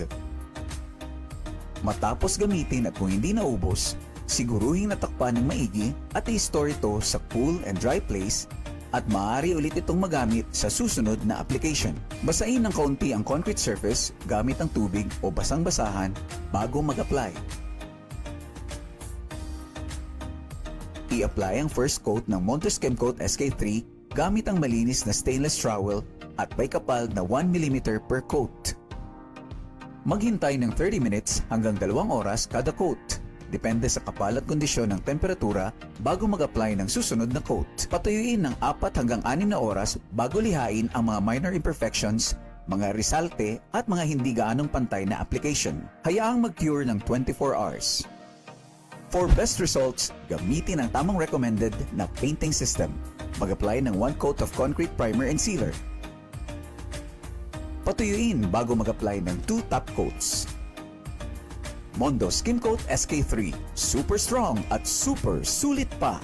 Matapos gamitin at kung hindi naubos, siguruhin natakpan ng maigi at i-store ito sa cool and dry place at maaari ulit itong magamit sa susunod na application. Basain ng kaunti ang concrete surface gamit ang tubig o basang-basahan bago mag-apply. I-apply ang first coat ng Mondo Skim Coat SK3 gamit ang malinis na stainless trowel at may kapal na 1 mm per coat. Maghintay ng 30 minutes hanggang 2 oras kada coat. Depende sa kapal at kondisyon ng temperatura bago mag-apply ng susunod na coat. Patuyuin ng 4 hanggang 6 na oras bago lihain ang mga minor imperfections, mga risalte at mga hindi gaanong pantay na application. Hayaang mag-cure ng 24 hours. For best results, gamitin ang tamang recommended na painting system. Mag-apply ng 1 coat of concrete primer and sealer. Patuyuin bago mag-apply ng 2 top coats. Mondo Skim Coat SK3. Super strong at super sulit pa.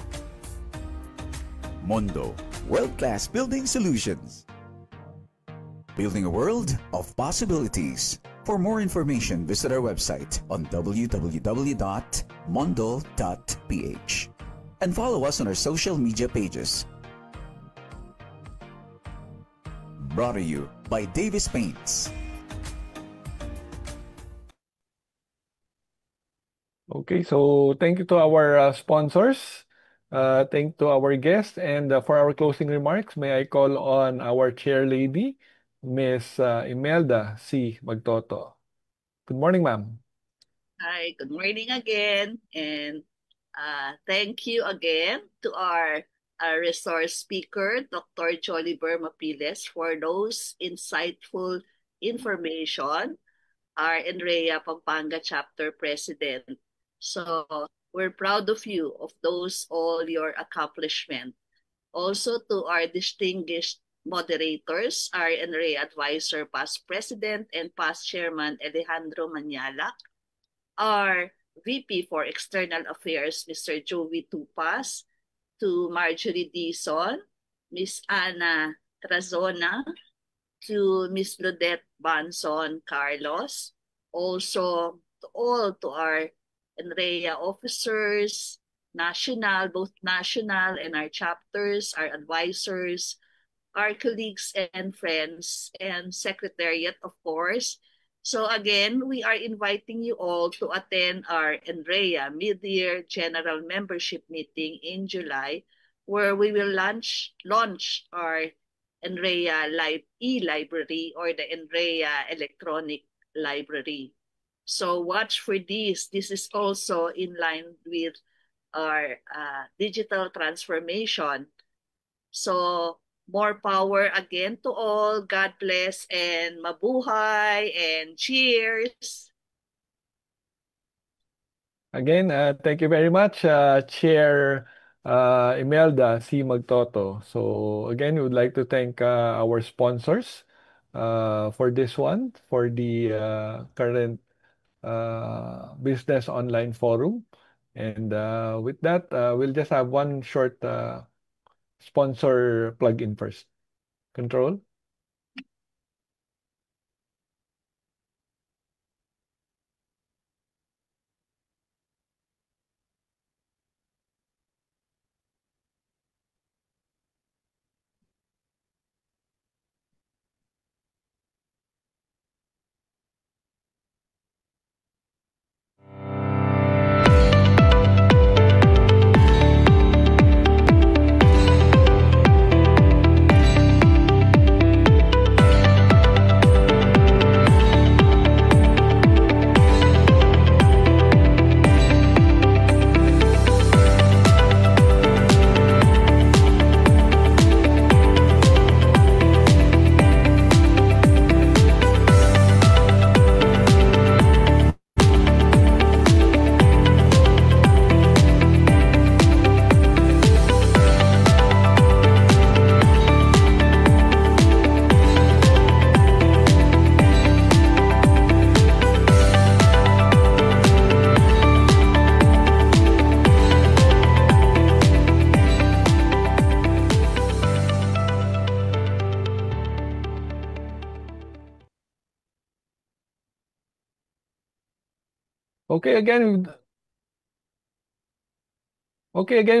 Mondo. World-class building solutions. Building a world of possibilities. For more information, visit our website on www.mondo.ph and follow us on our social media pages. Brought to you by Davis Paints. Okay, so thank you to our sponsors. Thank you to our guests. And for our closing remarks, may I call on our chair lady, Miss Imelda C. Magtoto. Good morning, ma'am. Hi, good morning again. And thank you again to our resource speaker, Dr. Joliver Mapiles, for those insightful information, our NREA Pampanga Chapter President. So we're proud of you, of those all your accomplishment. Also to our distinguished moderators, our NREA Advisor, past President and past Chairman Alejandro Manyalak, our VP for External Affairs, Mr. Joey Tupas, to Marjorie Dizon, Miss Ana Trazona, to Miss Ludette Banson Carlos, also to all to our NREA officers, national, both national and our chapters, our advisors, our colleagues and friends, and secretariat, of course. So again, we are inviting you all to attend our NREA mid-year general membership meeting in July, where we will launch our NREA e-library or the NREA electronic library. So watch for this. This is also in line with our digital transformation. So more power again to all. God bless and mabuhay and cheers. Again, thank you very much, Chair Imelda C. Magtoto. So again, we would like to thank our sponsors for this one, for the current business online forum. And with that, we'll just have one short sponsor plug-in first. Control. Okay, again,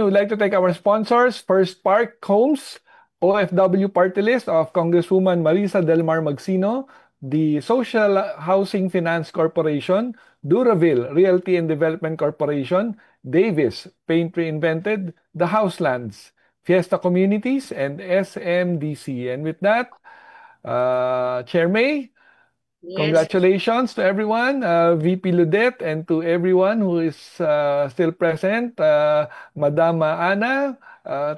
we'd like to thank our sponsors. First, Park Homes, OFW Party List of Congresswoman Marisa Del Mar Magsino, the Social Housing Finance Corporation, Duraville Realty and Development Corporation, Davis Paint Reinvented, The Houselands, Fiesta Communities, and SMDC. And with that, Chair May, Yes. congratulations to everyone, VP Ludet, and to everyone who is still present. Madam Ana,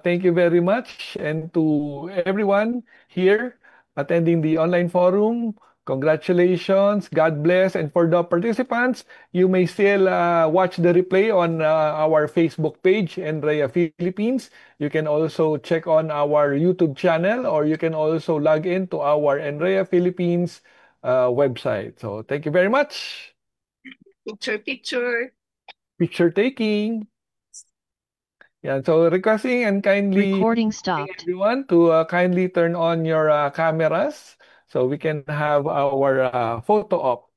thank you very much. And to everyone here attending the online forum, congratulations, God bless. And for the participants, you may still watch the replay on our Facebook page, NREA Philippines. You can also check on our YouTube channel, or you can also log in to our NREA Philippines website. So thank you very much. Picture. Picture taking. Yeah, so requesting and kindly Recording stopped. everyone to kindly turn on your cameras so we can have our photo op.